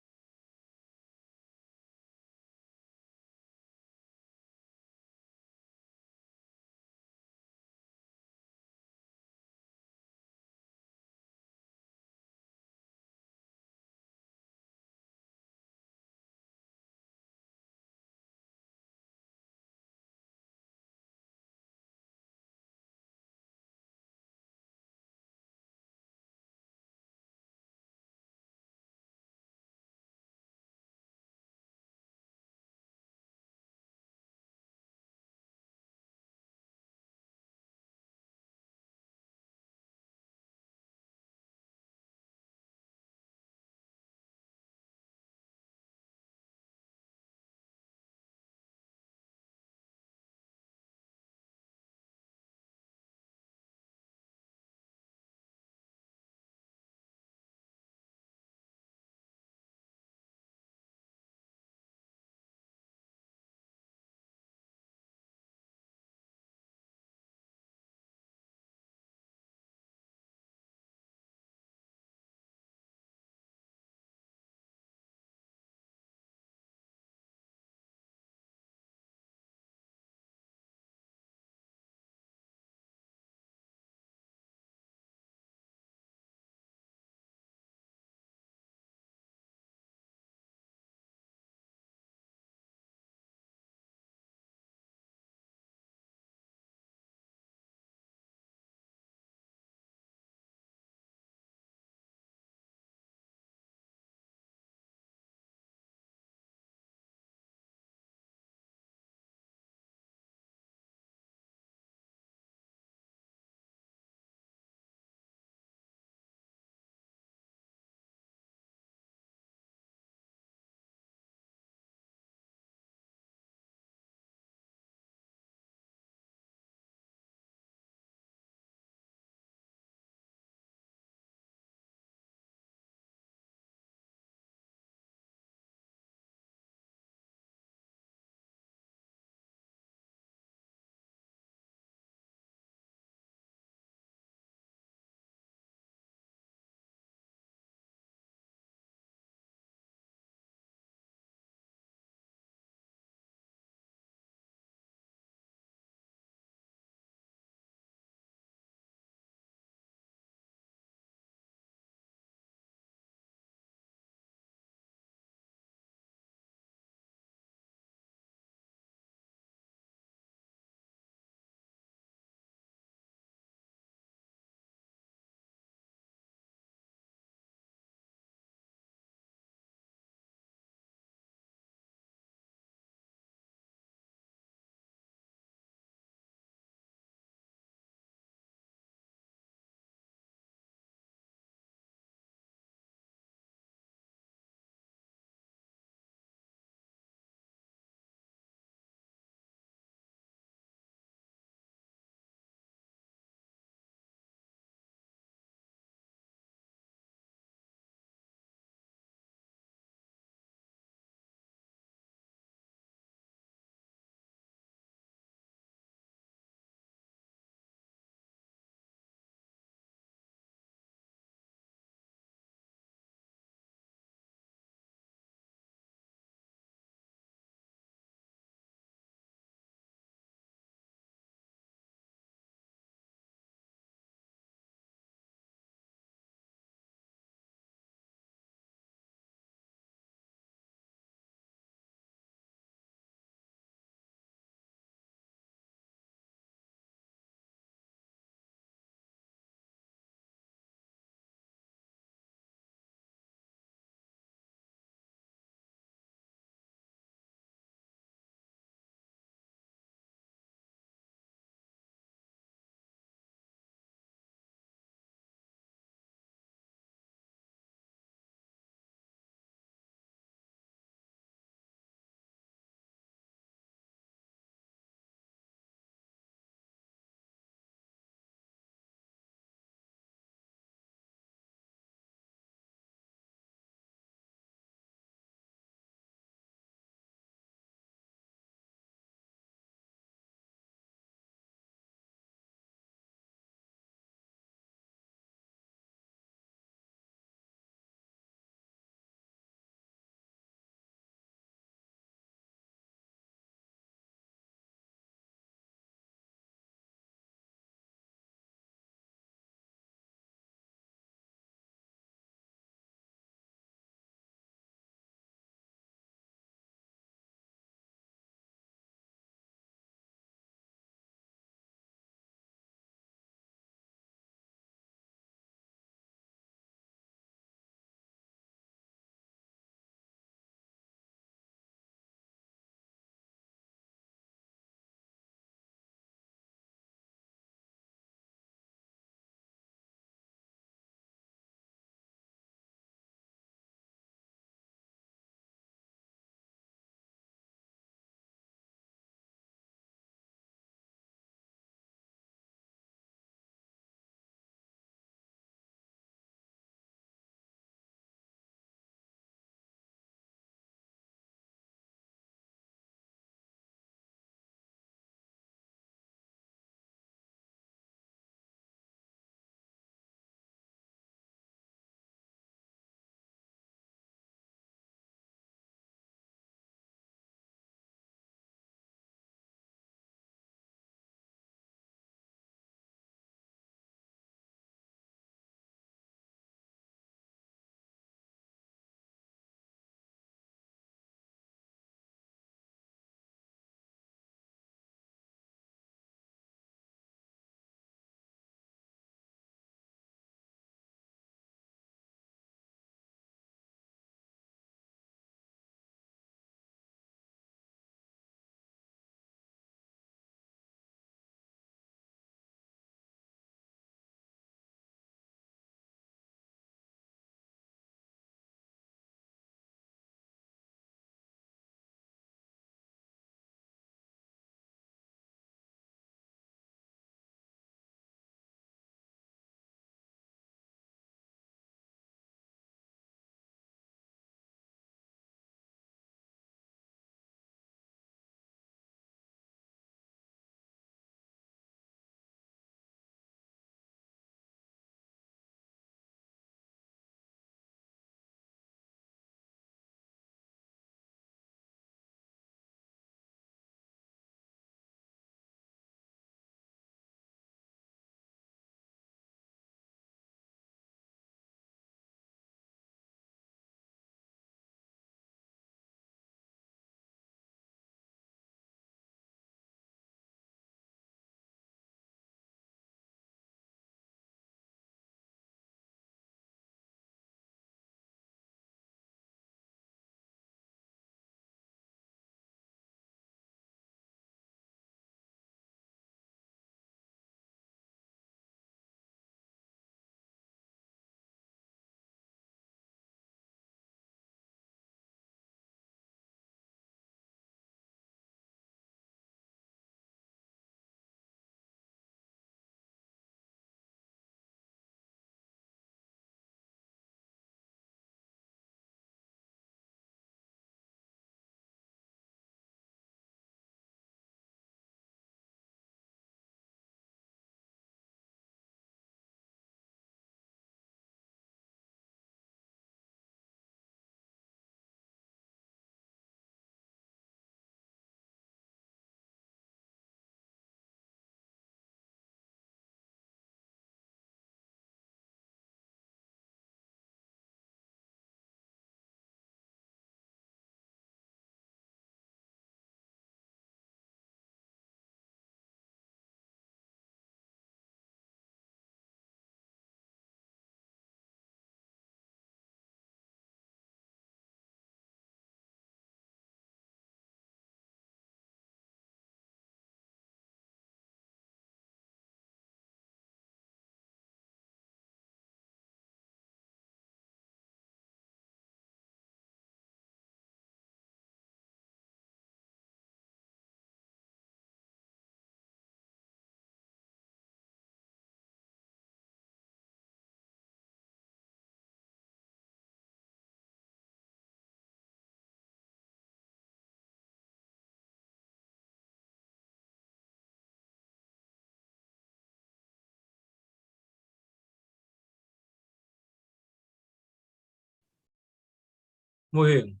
Muy bien,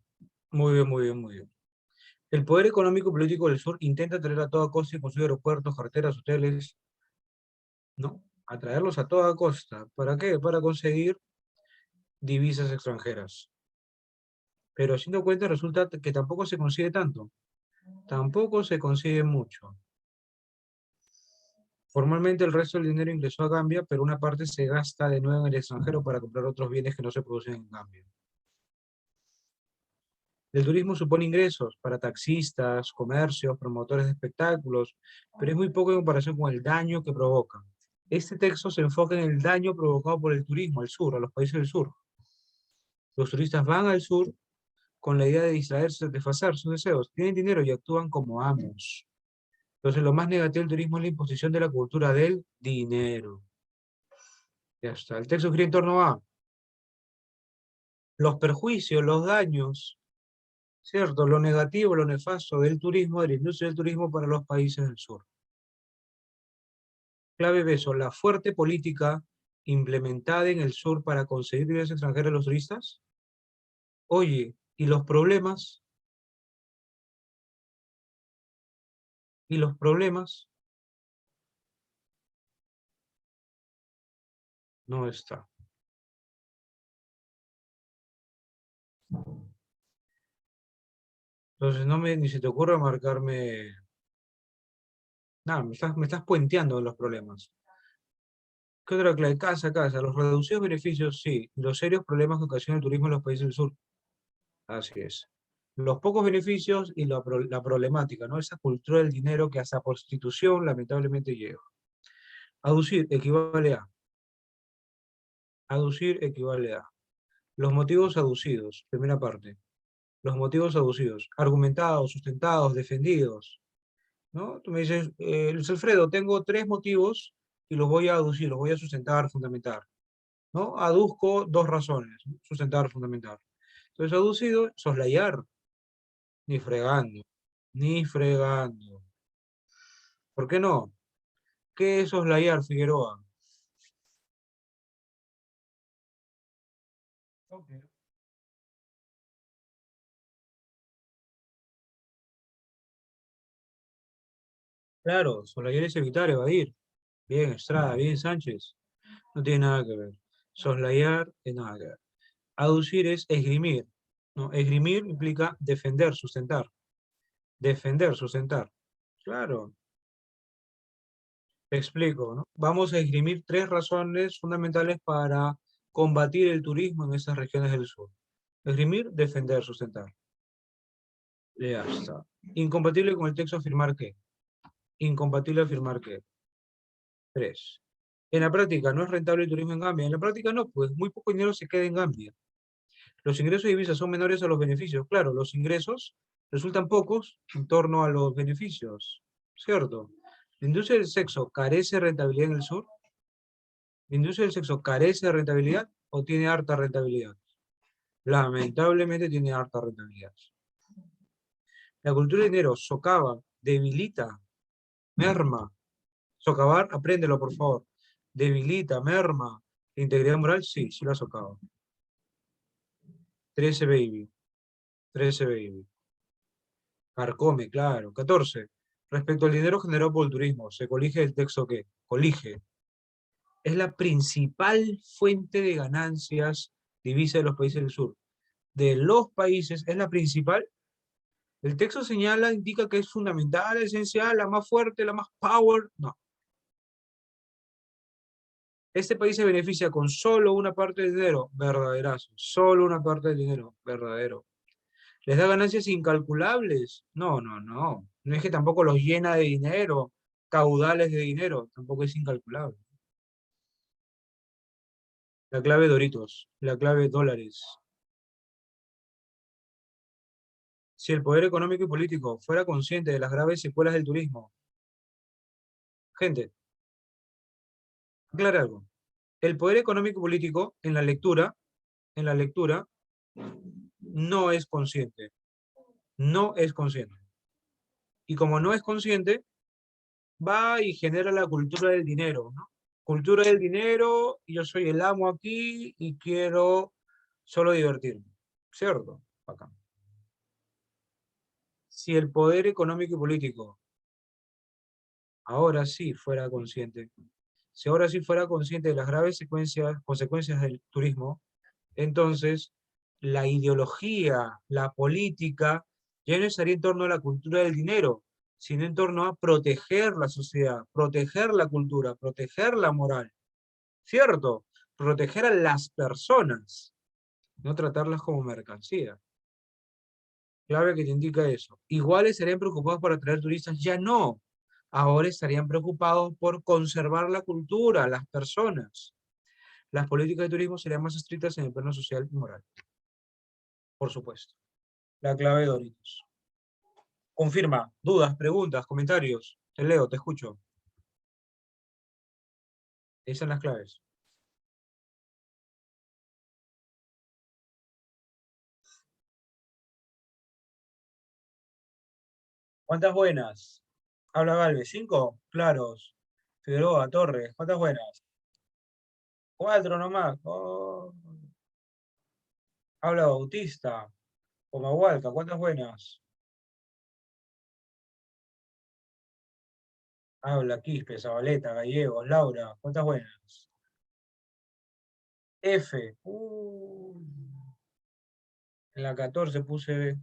muy bien, muy bien, muy bien. El poder económico y político del sur intenta atraer a toda costa y construir aeropuertos, carreteras, hoteles, ¿no? Atraerlos a toda costa. ¿Para qué? Para conseguir divisas extranjeras. Pero haciendo cuenta resulta que tampoco se consigue tanto. Tampoco se consigue mucho. Formalmente el resto del dinero ingresó a Gambia, pero una parte se gasta de nuevo en el extranjero para comprar otros bienes que no se producen en Gambia. El turismo supone ingresos para taxistas, comercios, promotores de espectáculos, pero es muy poco en comparación con el daño que provoca. Este texto se enfoca en el daño provocado por el turismo al sur, a los países del sur. Los turistas van al sur con la idea de distraerse, de satisfacer sus deseos. Tienen dinero y actúan como amos. Entonces, lo más negativo del turismo es la imposición de la cultura del dinero. Ya está. El texto gira en torno a los perjuicios, los daños, ¿cierto? Lo negativo, lo nefasto del turismo, de la industria del turismo para los países del sur. Clave beso, la fuerte política implementada en el sur para conseguir divisas extranjeras a los turistas. Oye, ¿y los problemas? ¿Y los problemas? No está. Entonces ni se te ocurra marcarme. Nada, me estás puenteando de los problemas. ¿Qué otra clave? Casa. Los reducidos beneficios, sí. Los serios problemas que ocasiona el turismo en los países del sur. Así es. Los pocos beneficios y la problemática, ¿no? Esa cultura del dinero que hasta prostitución lamentablemente lleva. Aducir equivale a. Aducir equivale a. Los motivos aducidos, primera parte. Los motivos aducidos, argumentados, sustentados, defendidos, ¿no? Tú me dices, Luis Alfredo, tengo tres motivos y los voy a aducir, los voy a sustentar, fundamentar, ¿no? Aduzco dos razones, ¿no? Sustentar, fundamentar. Entonces, aducido, soslayar, ni fregando, ni fregando. ¿Por qué no? ¿Qué es soslayar, Figueroa? Ok. Claro, soslayar es evitar, evadir. Bien, Estrada, bien, Sánchez. No tiene nada que ver. Soslayar es nada que ver. Aducir es esgrimir, ¿no? Esgrimir implica defender, sustentar. Defender, sustentar. Claro, te explico, ¿no? Vamos a esgrimir tres razones fundamentales para combatir el turismo en esas regiones del sur. Esgrimir, defender, sustentar. Ya está. Incompatible con el texto afirmar qué. Incompatible afirmar qué. Tres. En la práctica, ¿no es rentable el turismo en Gambia? En la práctica no, pues muy poco dinero se queda en Gambia. Los ingresos de divisas son menores a los beneficios. Claro, los ingresos resultan pocos en torno a los beneficios, ¿cierto? ¿La industria del sexo carece de rentabilidad en el sur? ¿La industria del sexo carece de rentabilidad o tiene harta rentabilidad? Lamentablemente tiene harta rentabilidad. La cultura de dinero socava, debilita, merma. Socavar, apréndelo por favor. Debilita, merma. ¿La integridad moral? Sí, sí la socava. 13, baby. 13, baby. Carcome, claro. 14. Respecto al dinero generado por el turismo, se colige el texto que colige. Es la principal fuente de ganancias divisa de los países del sur. De los países, es la principal. El texto señala, indica que es fundamental, esencial, la más fuerte, la más power. No. Este país se beneficia con solo una parte del dinero. Verdaderazo. Solo una parte del dinero. Verdadero. ¿Les da ganancias incalculables? No, no, no. No es que tampoco los llena de dinero, caudales de dinero, tampoco es incalculable. La clave Doritos, la clave dólares. Si el poder económico y político fuera consciente de las graves secuelas del turismo, gente, aclara algo. El poder económico y político en la lectura, no es consciente. No es consciente. Y como no es consciente, va y genera la cultura del dinero, ¿no? Cultura del dinero, y yo soy el amo aquí y quiero solo divertirme, ¿cierto? Acá. Si el poder económico y político ahora sí fuera consciente, si ahora sí fuera consciente de las graves consecuencias del turismo, entonces la ideología, la política, ya no estaría en torno a la cultura del dinero, sino en torno a proteger la sociedad, proteger la cultura, proteger la moral, ¿cierto? Proteger a las personas, no tratarlas como mercancía. Clave que te indica eso. Igual estarían preocupados por atraer turistas, ya no. Ahora estarían preocupados por conservar la cultura, las personas. Las políticas de turismo serían más estrictas en el plano social y moral, por supuesto. La clave de Doritos. Confirma, dudas, preguntas, comentarios. Te leo, te escucho. Esas son las claves. ¿Cuántas buenas? Habla Galvez. ¿Cinco? Claros. Figueroa, Torres. ¿Cuántas buenas? Cuatro nomás. Oh. Habla Bautista. Comahualca. ¿Cuántas buenas? Habla Quispe, Zabaleta, Gallegos, Laura. ¿Cuántas buenas? F. En la 14 puse B.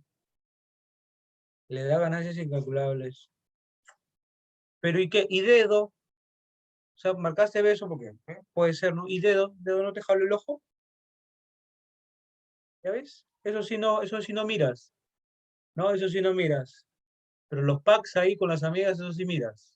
Le da ganancias incalculables. Pero ¿y qué? ¿Y dedo? O sea, marcaste B eso porque puede ser, ¿no? ¿Y dedo? ¿Dedo no te jaló el ojo? ¿Ya ves? Eso sí no miras. No, eso sí no miras. Pero los packs ahí con las amigas, eso sí miras.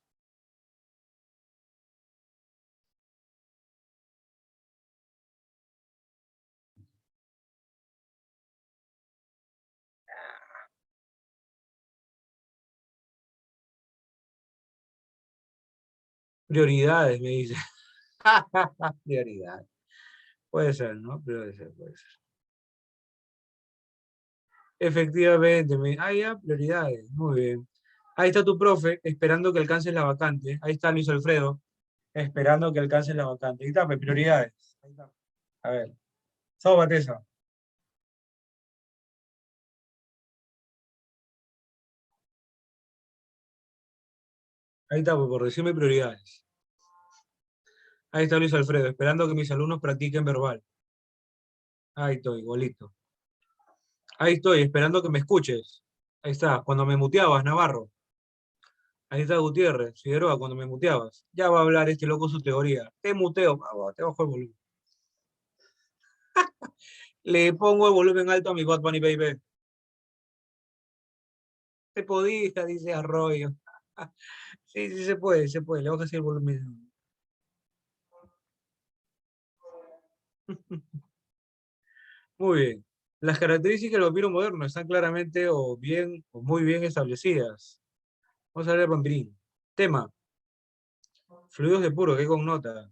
Prioridades, me dice. Prioridades. Puede ser, ¿no? Puede ser, puede ser. Efectivamente, ya, prioridades. Muy bien. Ahí está tu profe, esperando que alcances la vacante. Ahí está Luis Alfredo, esperando que alcances la vacante. Ahí está, pues, prioridades. Ahí está. A ver. Sóbate esa. Ahí está, pues, por decirme prioridades. Ahí está Luis Alfredo, esperando que mis alumnos practiquen verbal. Ahí estoy, igualito. Ahí estoy, esperando que me escuches. Ahí está, cuando me muteabas, Navarro. Ahí está Gutiérrez, Figueroa, cuando me muteabas. Ya va a hablar este loco su teoría. Te muteo, te bajo el volumen. Le pongo el volumen alto a mi Bad Bunny Baby. Se podía, dice Arroyo. Sí, sí se puede, se puede. Le bajo así el volumen. Muy bien. Las características del vampiro moderno están claramente o bien o muy bien establecidas. Vamos a ver, vampirín. Tema. Fluidos de puro, ¿qué connota?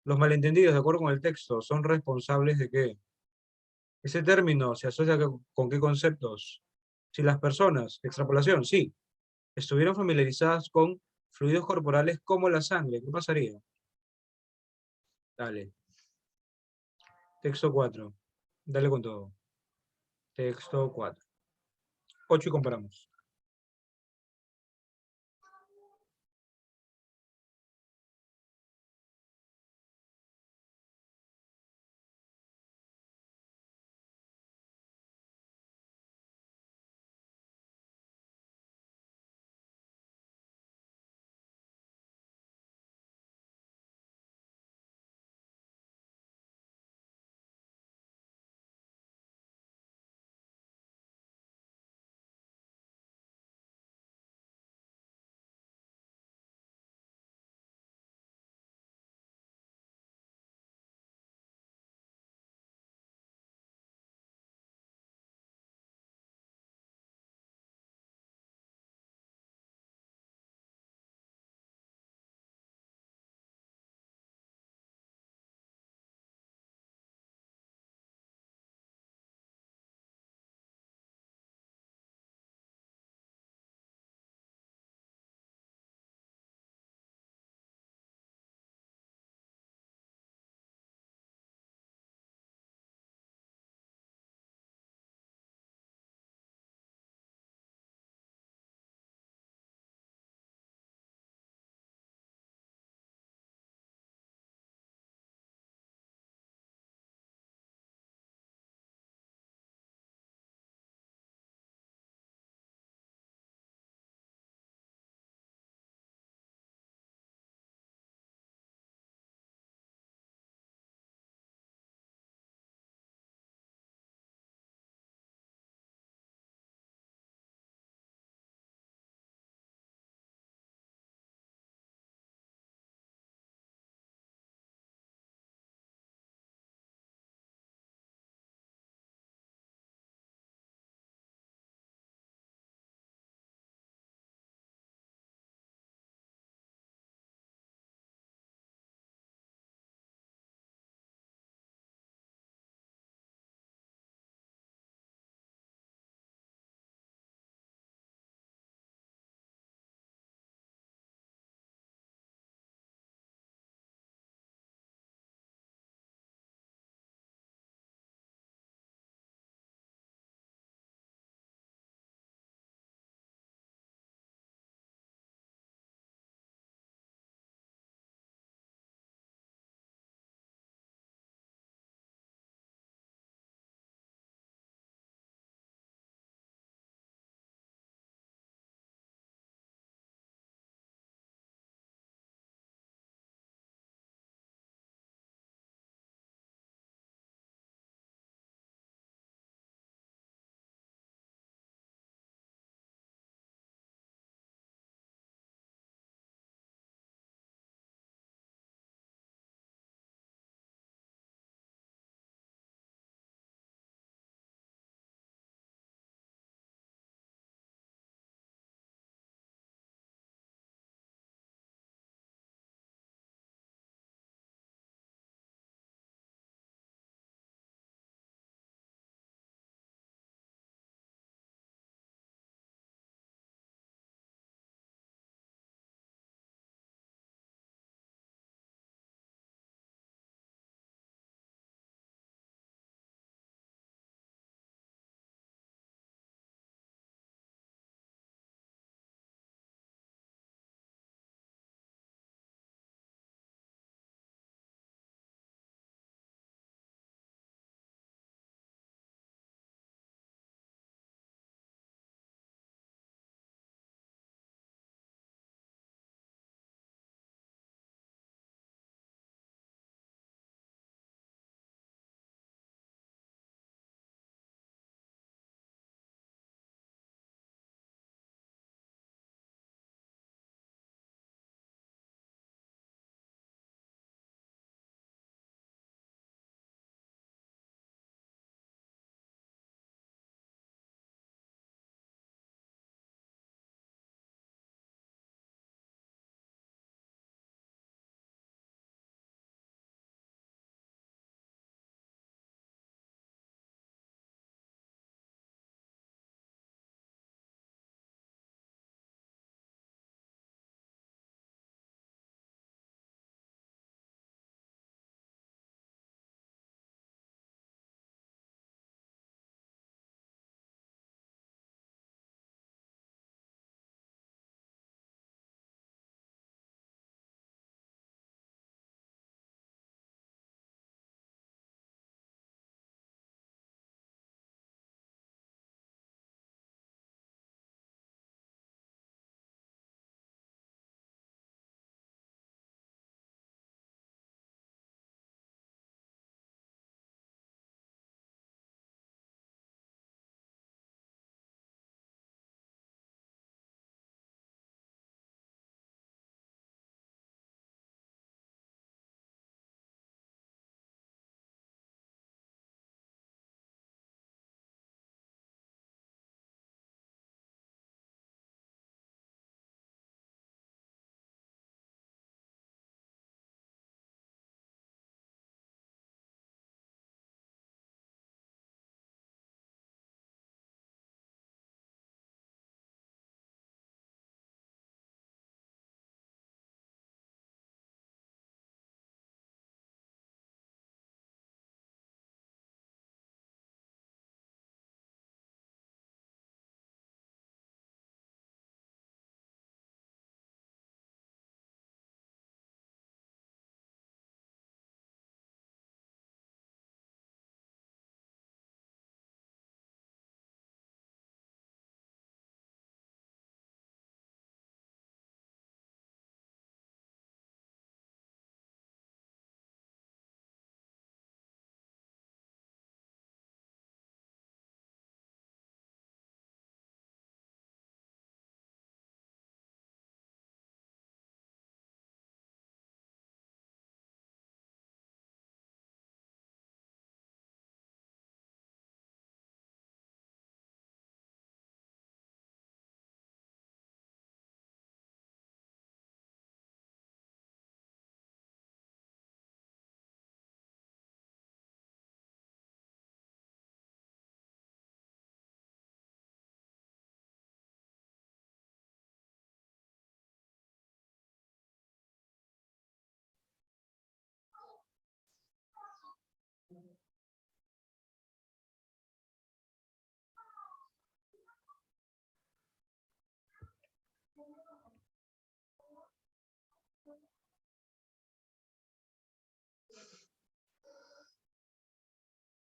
Los malentendidos, de acuerdo con el texto, son responsables de qué. Ese término se asocia con qué conceptos. Si las personas, extrapolación, sí, estuvieran familiarizadas con fluidos corporales como la sangre, ¿qué pasaría? Dale. Texto 4. Dale con todo. Texto 4. 8 y comparamos.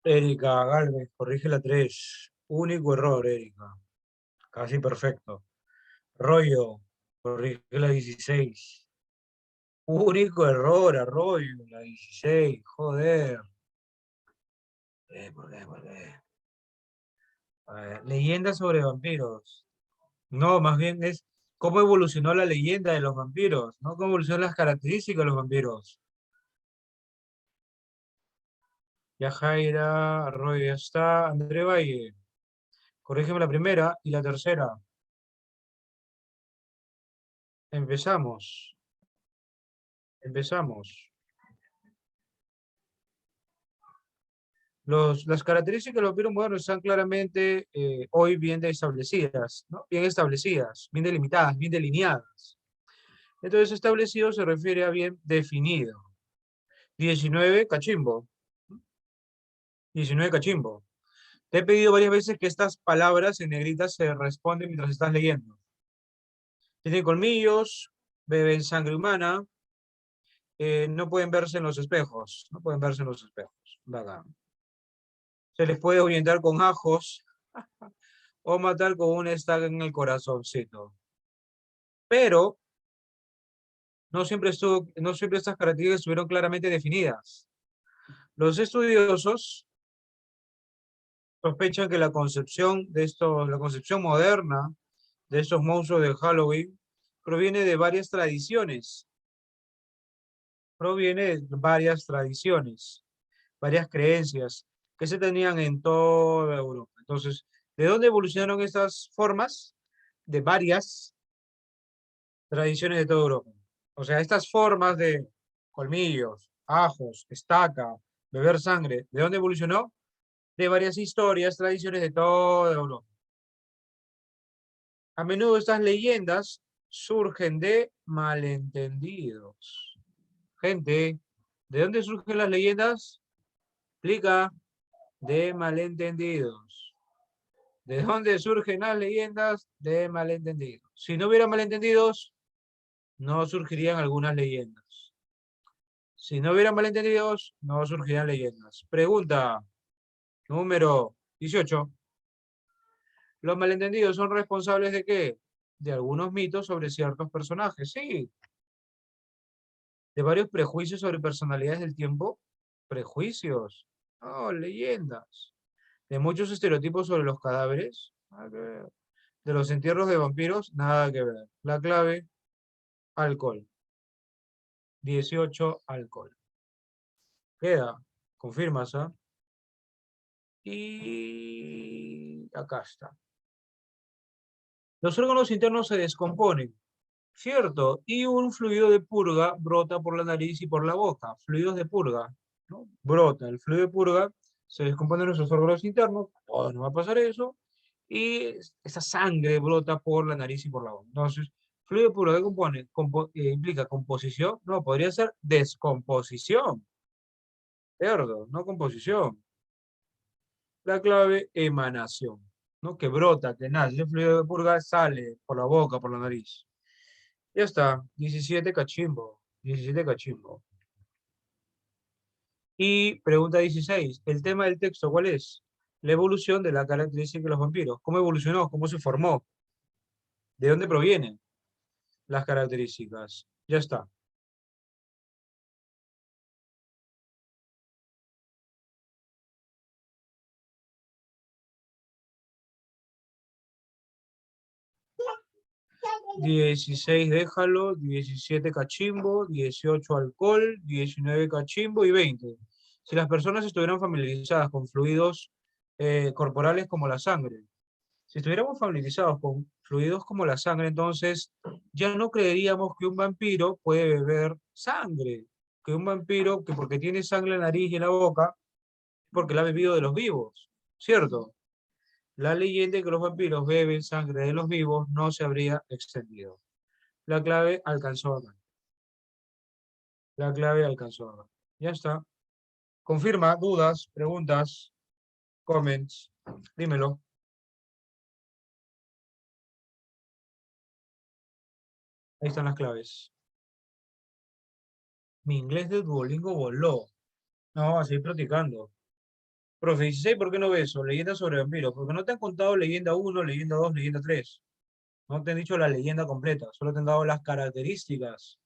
Erika Galvez, corrige la 3. Único error, Erika. Casi perfecto. Rollo, corrige la 16. Único error, Arroyo, la 16. Joder. ¿Por qué? ¿Por qué? A ver, leyenda sobre vampiros. No, más bien es cómo evolucionó la leyenda de los vampiros, no cómo evolucionan las características de los vampiros. Ya Jaira, Arroyo ya está. André Valle, corrígeme la primera y la tercera. Empezamos. Empezamos. Las características de los vampiros modernos están claramente hoy bien establecidas, ¿no? Bien establecidas, bien delimitadas, bien delineadas. Entonces, establecido se refiere a bien definido. 19, cachimbo. 19, cachimbo. Te he pedido varias veces que estas palabras en negritas se responden mientras estás leyendo. Tienen colmillos, beben sangre humana, no pueden verse en los espejos. No pueden verse en los espejos. Bacán. Se les puede orientar con ajos o matar con una estaca en el corazoncito. Pero no siempre estas características estuvieron claramente definidas. Los estudiosos sospechan que la concepción la concepción moderna de estos monstruos de Halloween proviene de varias tradiciones. Proviene de varias tradiciones, varias creencias que se tenían en toda Europa. Entonces, ¿de dónde evolucionaron estas formas? De varias tradiciones de toda Europa. O sea, estas formas de colmillos, ajos, estaca, beber sangre, ¿de dónde evolucionó? De varias historias, tradiciones de toda Europa. A menudo estas leyendas surgen de malentendidos. Gente, ¿de dónde surgen las leyendas? Explica, de malentendidos. ¿De dónde surgen las leyendas? De malentendidos. Si no hubiera malentendidos, no surgirían algunas leyendas. Si no hubiera malentendidos, no surgirían leyendas. Pregunta número 18. ¿Los malentendidos son responsables de qué? De algunos mitos sobre ciertos personajes. Sí. De varios prejuicios sobre personalidades del tiempo. Prejuicios. No, leyendas. De muchos estereotipos sobre los cadáveres. Nada que ver. De los entierros de vampiros. Nada que ver. La clave, alcohol. 18, alcohol. Queda. Confirmas, ¿ah? Y acá está. Los órganos internos se descomponen, ¿cierto? Y un fluido de purga brota por la nariz y por la boca. Fluidos de purga, ¿no? Brota. El fluido de purga se descompone en nuestros órganos internos. Todo no va a pasar eso. Y esa sangre brota por la nariz y por la boca. Entonces, fluido de purga, ¿qué compone? ¿Implica composición? No, podría ser descomposición. ¿Cierto? No composición. La clave, emanación, ¿no? Que brota, que nace. El fluido de purga sale por la boca, por la nariz. Ya está, 17, cachimbo. 17, cachimbo. Y pregunta 16. El tema del texto, ¿cuál es? La evolución de la característica de los vampiros. ¿Cómo evolucionó? ¿Cómo se formó? ¿De dónde provienen las características? Ya está. Dieciséis, déjalo. 17, cachimbo. 18, alcohol. 19, cachimbo. Y 20. Si las personas estuvieran familiarizadas con fluidos corporales como la sangre, si estuviéramos familiarizados con fluidos como la sangre, entonces ya no creeríamos que un vampiro puede beber sangre, que un vampiro, que porque tiene sangre en la nariz y en la boca, porque la ha bebido de los vivos, ¿cierto? La leyenda de que los vampiros beben sangre de los vivos no se habría extendido. La clave alcanzó acá. La clave alcanzó acá. Ya está. Confirma, dudas, preguntas, comments. Dímelo. Ahí están las claves. Mi inglés de Duolingo voló. No, a seguir practicando. Profe, 16, ¿por qué no ves eso? Leyenda sobre vampiros. Porque no te han contado leyenda uno, leyenda 2, leyenda 3. No te han dicho la leyenda completa. Solo te han dado las características.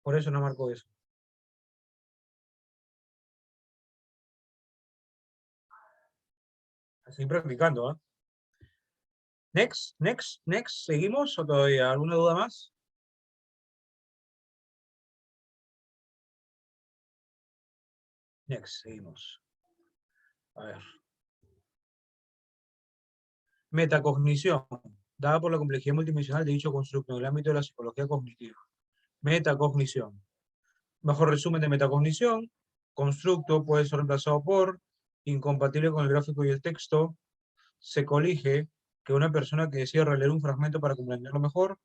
Por eso no marco eso. Así practicando, ¿ah? Next, next, next. ¿Seguimos o todavía? ¿Alguna duda más? Next, seguimos. A ver. Metacognición, dada por la complejidad multidimensional de dicho constructo en el ámbito de la psicología cognitiva. Metacognición. Bajo resumen de metacognición, constructo puede ser reemplazado por incompatible con el gráfico y el texto. Se colige que una persona que decide releer un fragmento para comprenderlo mejor,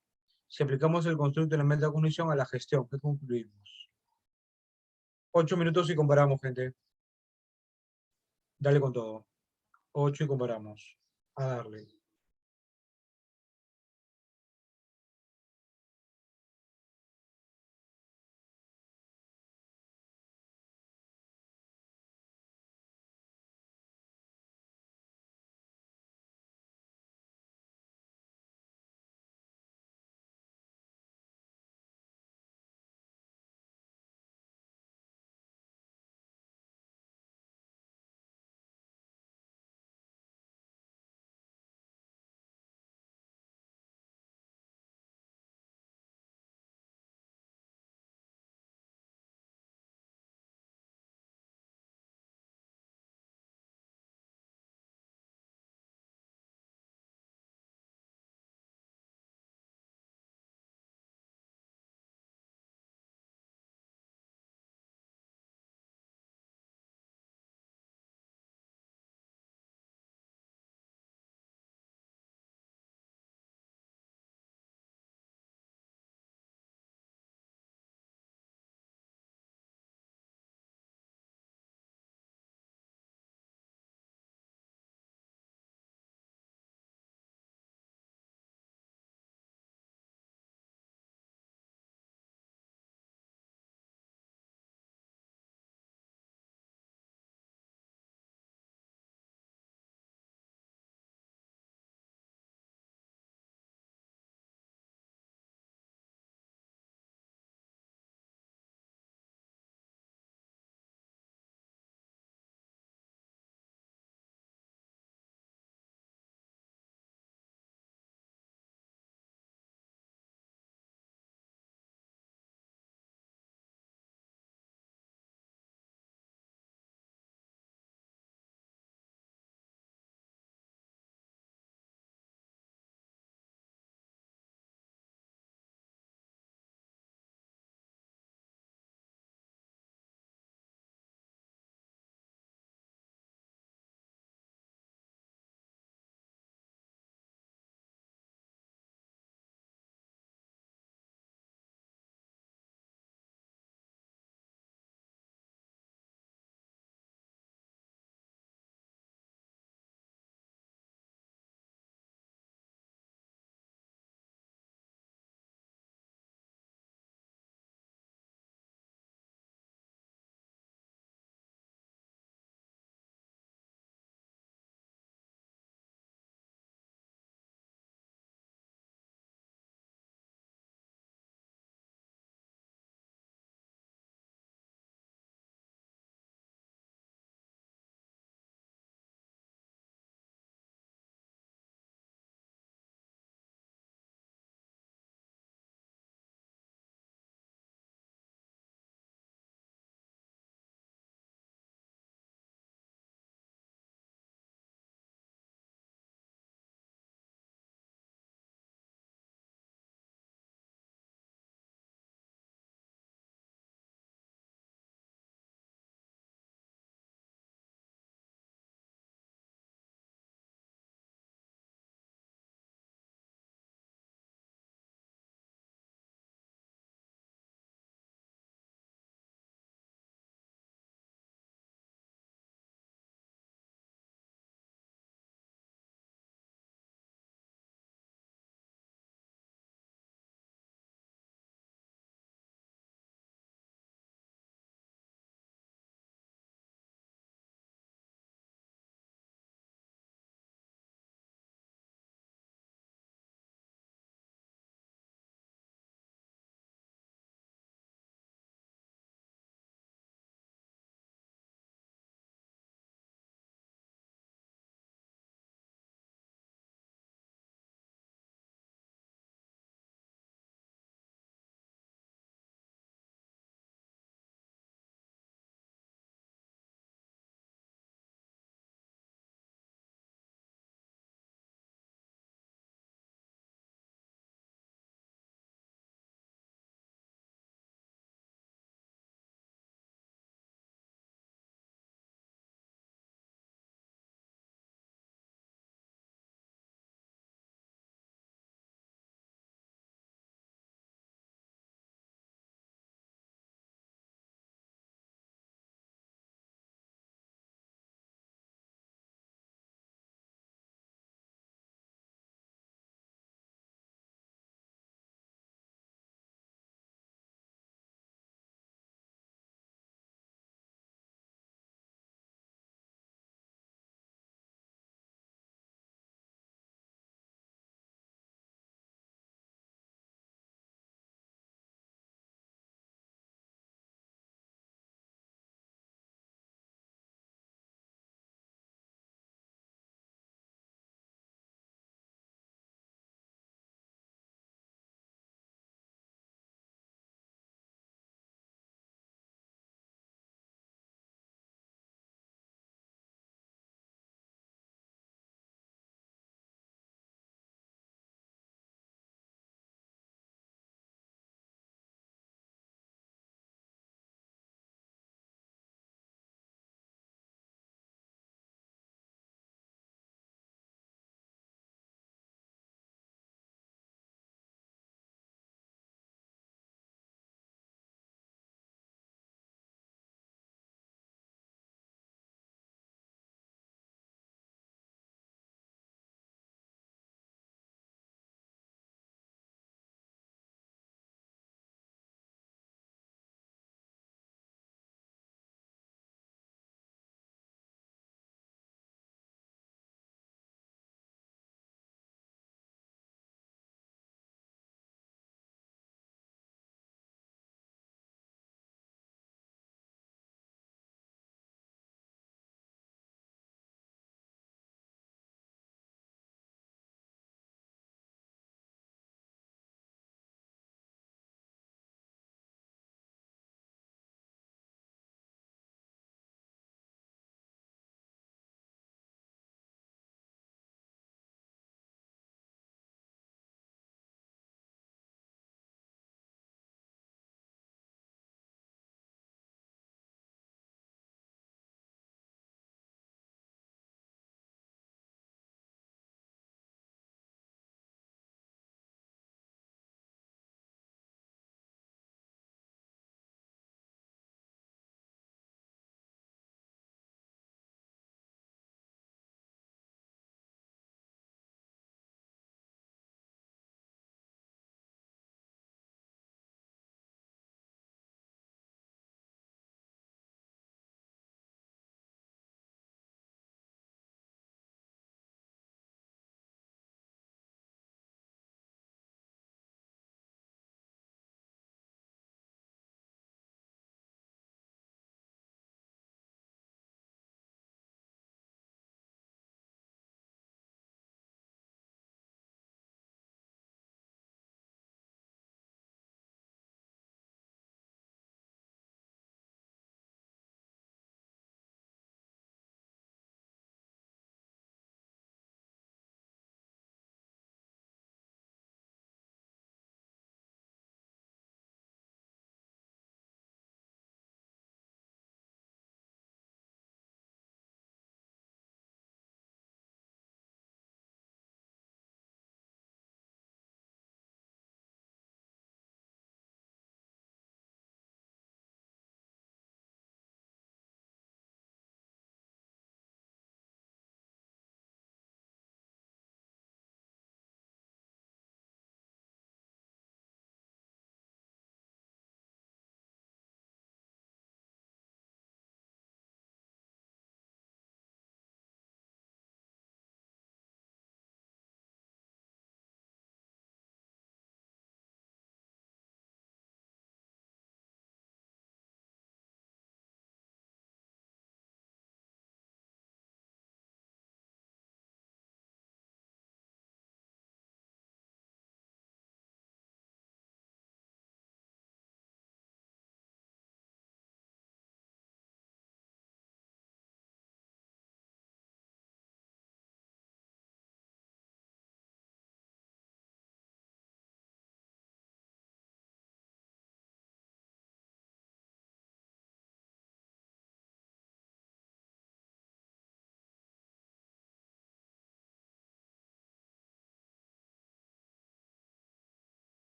si aplicamos el constructo de la metacognición a la gestión, ¿qué concluimos? 8 minutos y comparamos, gente. Dale con todo. 8 y comparamos. A darle.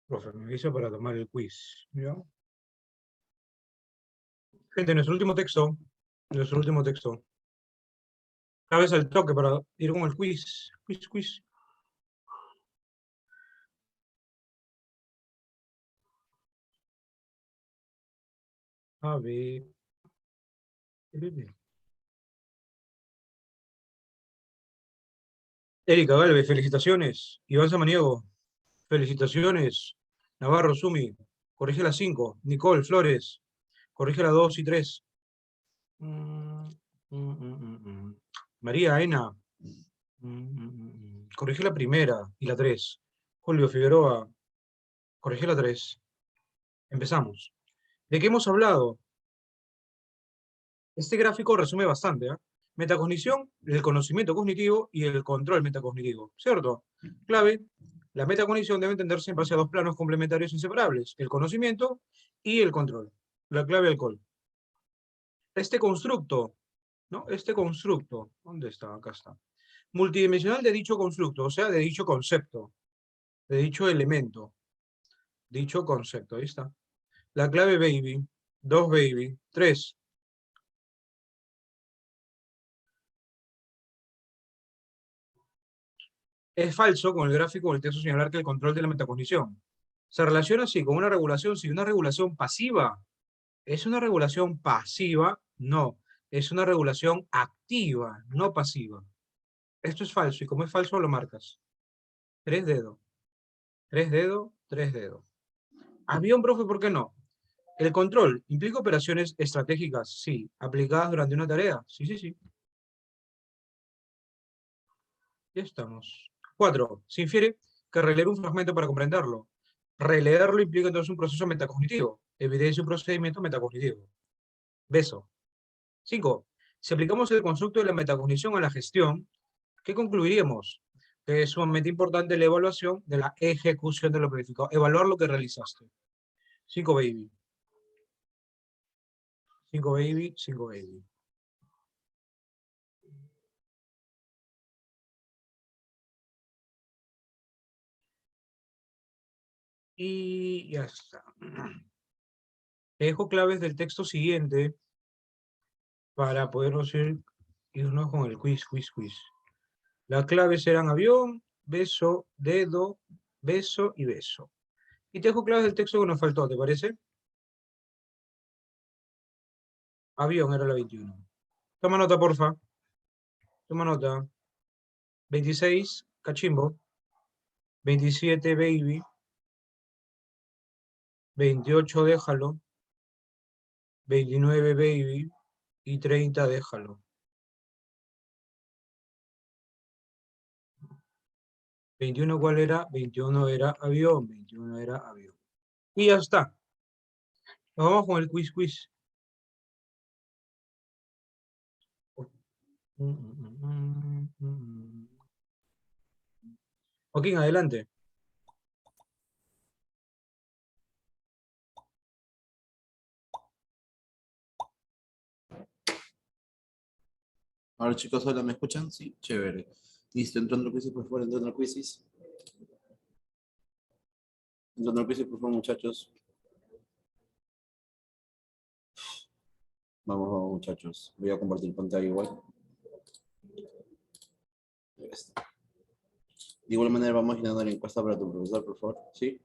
Profe, me avisa para tomar el quiz. ¿Ya? Gente, nuestro último texto. Una vez al toque para ir con el quiz. Quiz, quiz. A ver. Erika Galvez, felicitaciones. Iván Samaniego, felicitaciones. Navarro Sumi, corrige las 5. Nicole Flores, corrige las 2 y 3. Mm, María Ena, corrige la primera y la 3. Julio Figueroa, corrige la 3. Empezamos. ¿De qué hemos hablado? Este gráfico resume bastante, ¿eh? Metacognición, el conocimiento cognitivo y el control metacognitivo, ¿cierto? Clave, la metacognición debe entenderse en base a dos planos complementarios inseparables, el conocimiento y el control. La clave alcohol. Este constructo, ¿no? Este constructo, ¿dónde está? Acá está. Multidimensional de dicho constructo, o sea, de dicho concepto, de dicho elemento, dicho concepto, ahí está. La clave baby, 2 baby, 3. Es falso con el gráfico del texto señalar que el control de la metacognición se relaciona así con una regulación, si una regulación pasiva. ¿Es una regulación pasiva? No. Es una regulación activa, no pasiva. Esto es falso y como es falso lo marcas. Tres dedos, tres dedos, tres dedos. Avión, profe, ¿por qué no? El control implica operaciones estratégicas, sí. Aplicadas durante una tarea, sí, sí, sí. Ya estamos. 4. Se infiere que releer un fragmento para comprenderlo. Releerlo implica entonces un proceso metacognitivo. Evidencia un procedimiento metacognitivo. Beso. 5. Si aplicamos el constructo de la metacognición a la gestión, ¿qué concluiríamos? Que es sumamente importante la evaluación de la ejecución de lo planificado. Evaluar lo que realizaste. 5 baby. 5 baby, 5 baby. Y ya está. Te dejo claves del texto siguiente para podernos irnos con el quiz, quiz, quiz. Las claves eran avión, beso, dedo, beso y beso. Y te dejo claves del texto que nos faltó, ¿te parece? Avión era la 21. Toma nota, porfa. Toma nota. 26, cachimbo. 27, baby. 28, déjalo. 29, baby. Y 30, déjalo. 21, ¿cuál era? 21 era avión. 21 era avión. Y ya está. Nos vamos con el quiz, quiz. Joaquín, adelante. Ahora chicos, hola, ¿me escuchan? Sí, chévere. Listo, entrando al quiz, por favor, entrando al quiz. Entrando al quiz, por favor, muchachos. Vamos, vamos, muchachos. Voy a compartir pantalla igual. Ahí está. De igual manera, vamos llenando la encuesta para tu profesor, por favor. ¿Sí?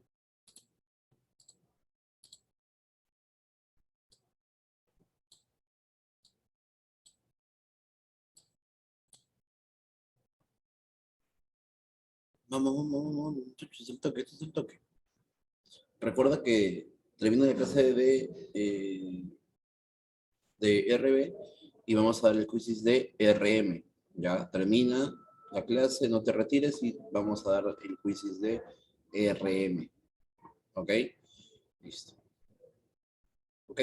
Vamos, vamos, vamos, vamos, muchachos, el toque, este es el toque. Recuerda que termina la clase de RB y vamos a dar el quiz de RM. Ya termina la clase, no te retires y vamos a dar el quiz de RM. ¿Ok? Listo. ¿Ok?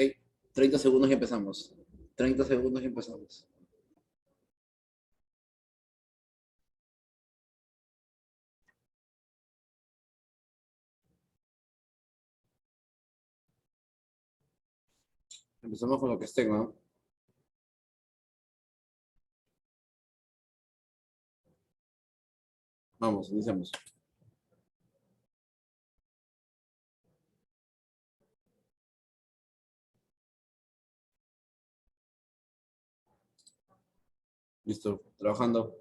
30 segundos y empezamos. 30 segundos y empezamos. Empezamos con lo que esté, ¿no? Vamos, iniciamos. Listo, trabajando.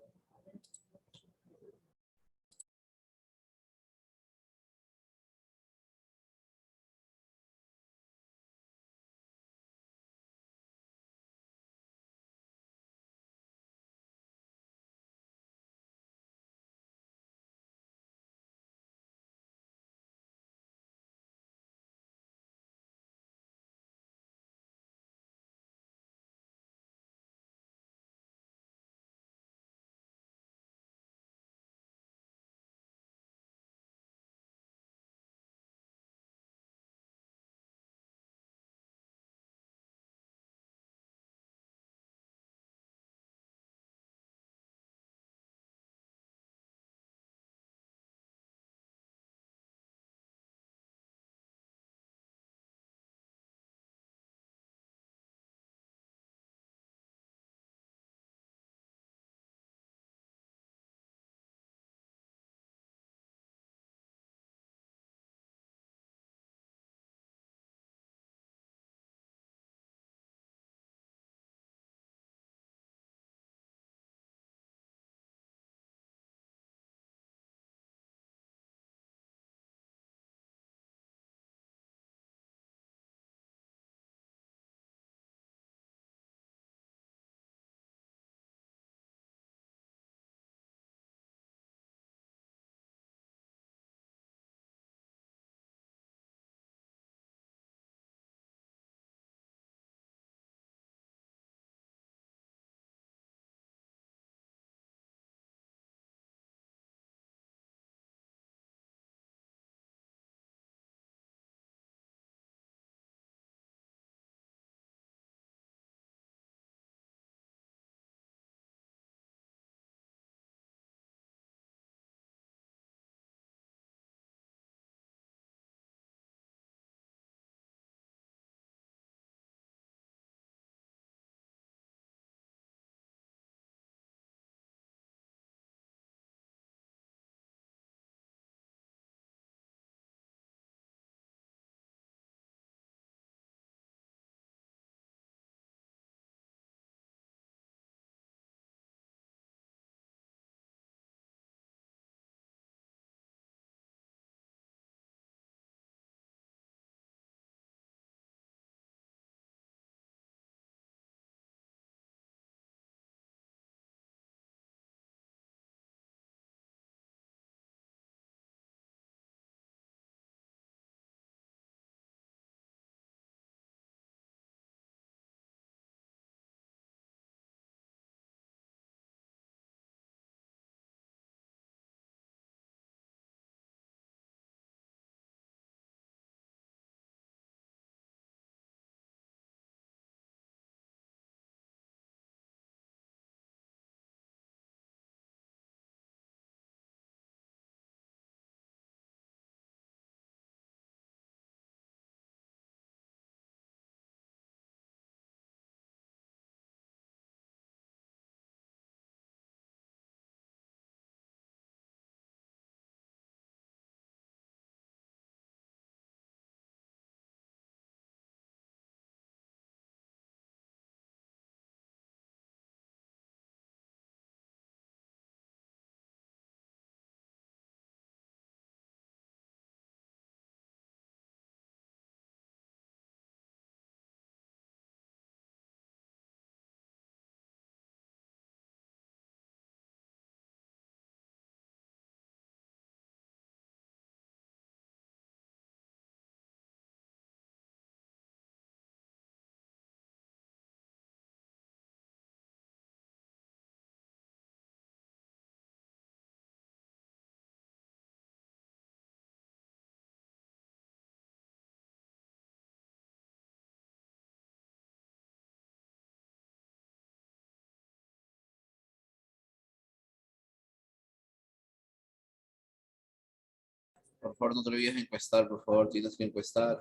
Por favor, no te olvides de encuestar, por favor, tienes que encuestar.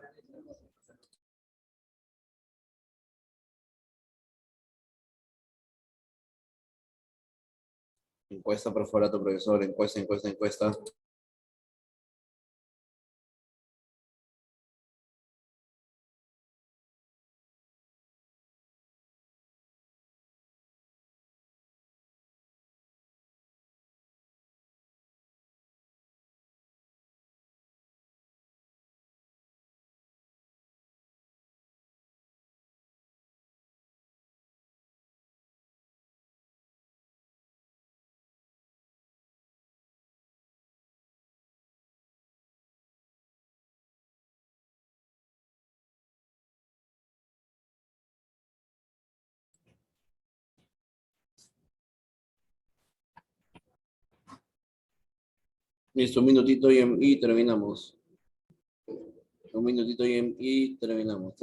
Encuesta, por favor, a tu profesor. Encuesta, encuesta, encuesta. Listo, un minutito y terminamos. Un minutito y terminamos.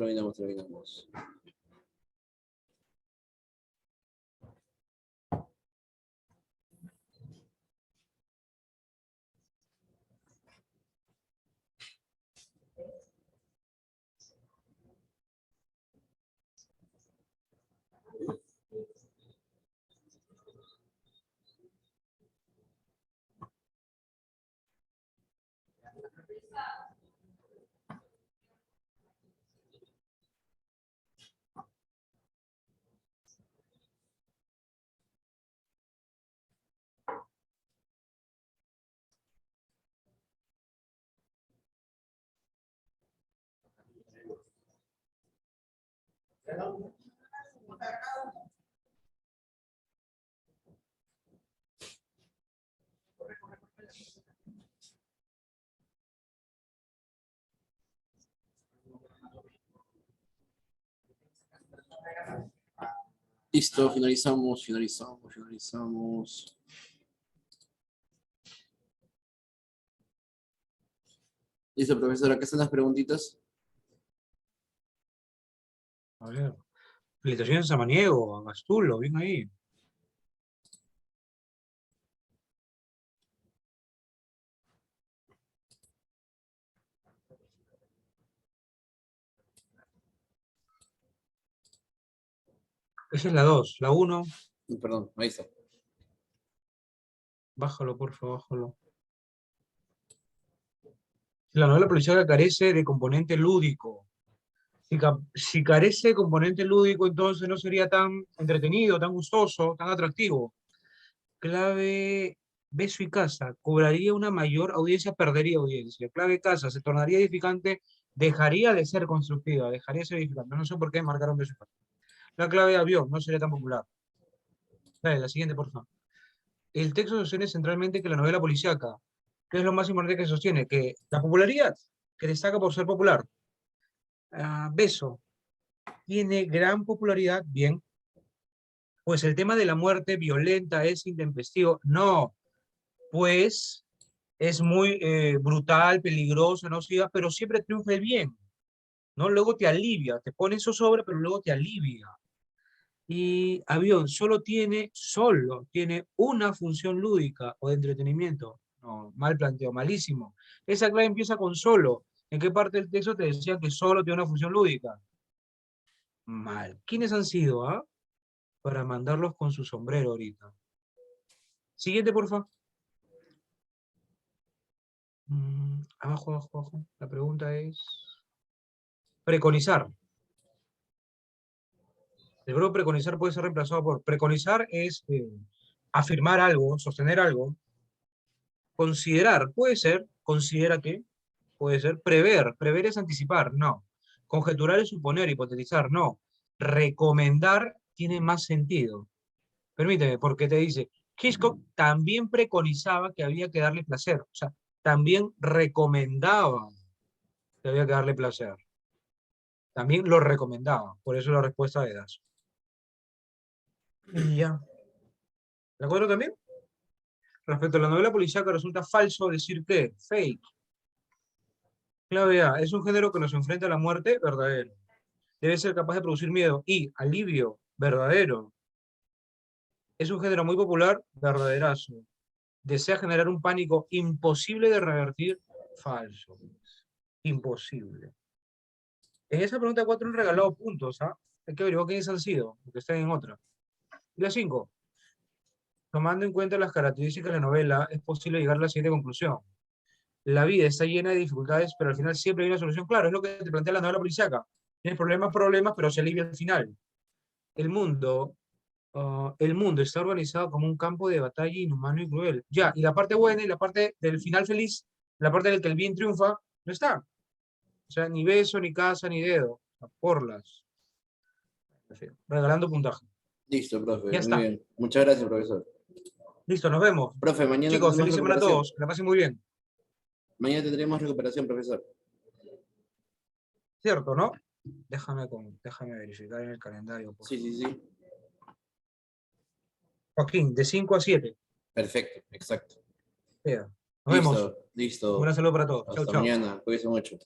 Listo, finalizamos. Listo, profesora, ¿qué están las preguntitas? A ver. Felicitaciones a Samaniego, a Gastulo, bien ahí. Esa es la 2. La 1, Perdón, ahí está. bájalo, por favor, bájalo. La novela policíaca carece de componente lúdico. Si carece de componente lúdico, entonces no sería tan entretenido, tan gustoso, tan atractivo. Clave beso y casa. Cobraría una mayor audiencia, perdería audiencia. Clave casa. Se tornaría edificante, dejaría de ser constructiva, dejaría de ser edificante. No sé por qué marcaron beso y casa. La clave avión no sería tan popular. Dale, la siguiente, por favor. El texto sostiene centralmente que la novela policíaca, ¿qué es lo más importante que sostiene? Que la popularidad, que destaca por ser popular. Beso, tiene gran popularidad, bien, pues el tema de la muerte violenta es intempestivo. No, pues es muy brutal, peligroso, no sigas, pero siempre triunfa el bien, ¿no? Luego te alivia, te pone eso sobre, pero luego te alivia. Y avión solo tiene una función lúdica o de entretenimiento. No, mal planteo, malísimo. Esa clave empieza con solo. ¿En qué parte del texto te decían que solo tiene una función lúdica? Mal. ¿Quiénes han sido, para mandarlos con su sombrero ahorita? Siguiente, por favor. Abajo. La pregunta es... Preconizar. El verbo preconizar puede ser reemplazado por... Preconizar es afirmar algo, sostener algo. Considerar, puede ser, considera que, puede ser, prever es anticipar, no. Conjeturar es suponer, hipotetizar, no. Recomendar tiene más sentido. Permíteme, porque te dice, Hitchcock también preconizaba que había que darle placer, o sea, también recomendaba que había que darle placer. También lo recomendaba, por eso la respuesta de Das. Y ya. ¿De acuerdo también? Respecto a la novela policíaca, resulta falso decir que, fake. Clave A, es un género que nos enfrenta a la muerte, verdadero. Debe ser capaz de producir miedo y alivio, verdadero. Es un género muy popular, verdaderazo. Desea generar un pánico imposible de revertir, falso. Imposible. En esa pregunta 4 han regalado puntos, ¿ah? Hay que averiguar quiénes han sido, porque están en otra. Y la 5. Tomando en cuenta las características de la novela, es posible llegar a la siguiente conclusión. La vida está llena de dificultades, pero al final siempre hay una solución. Claro, es lo que te plantea la novela policíaca. Tienes problemas, pero se alivia al final. El mundo, el mundo está organizado como un campo de batalla inhumano y cruel. Ya, y la parte buena y la parte del final feliz, la parte del que el bien triunfa, no está. O sea, ni beso, ni casa, ni dedo. Porlas. Regalando puntaje. Listo, profe, Ya muy está. bien. Muchas gracias, profesor. Listo, nos vemos. Profe, mañana Chicos, tenemos feliz semana a recuperación. todos. Que la pasen muy bien. Mañana tendremos recuperación, profesor. ¿Cierto, no? Déjame verificar en el calendario, por Sí, favor. sí, sí. Joaquín, de 5 a 7. Perfecto, exacto. Queda. Nos vemos. Listo, listo. Un gran saludo para todos. Chau, Hasta chau. mañana. Cuídense mucho.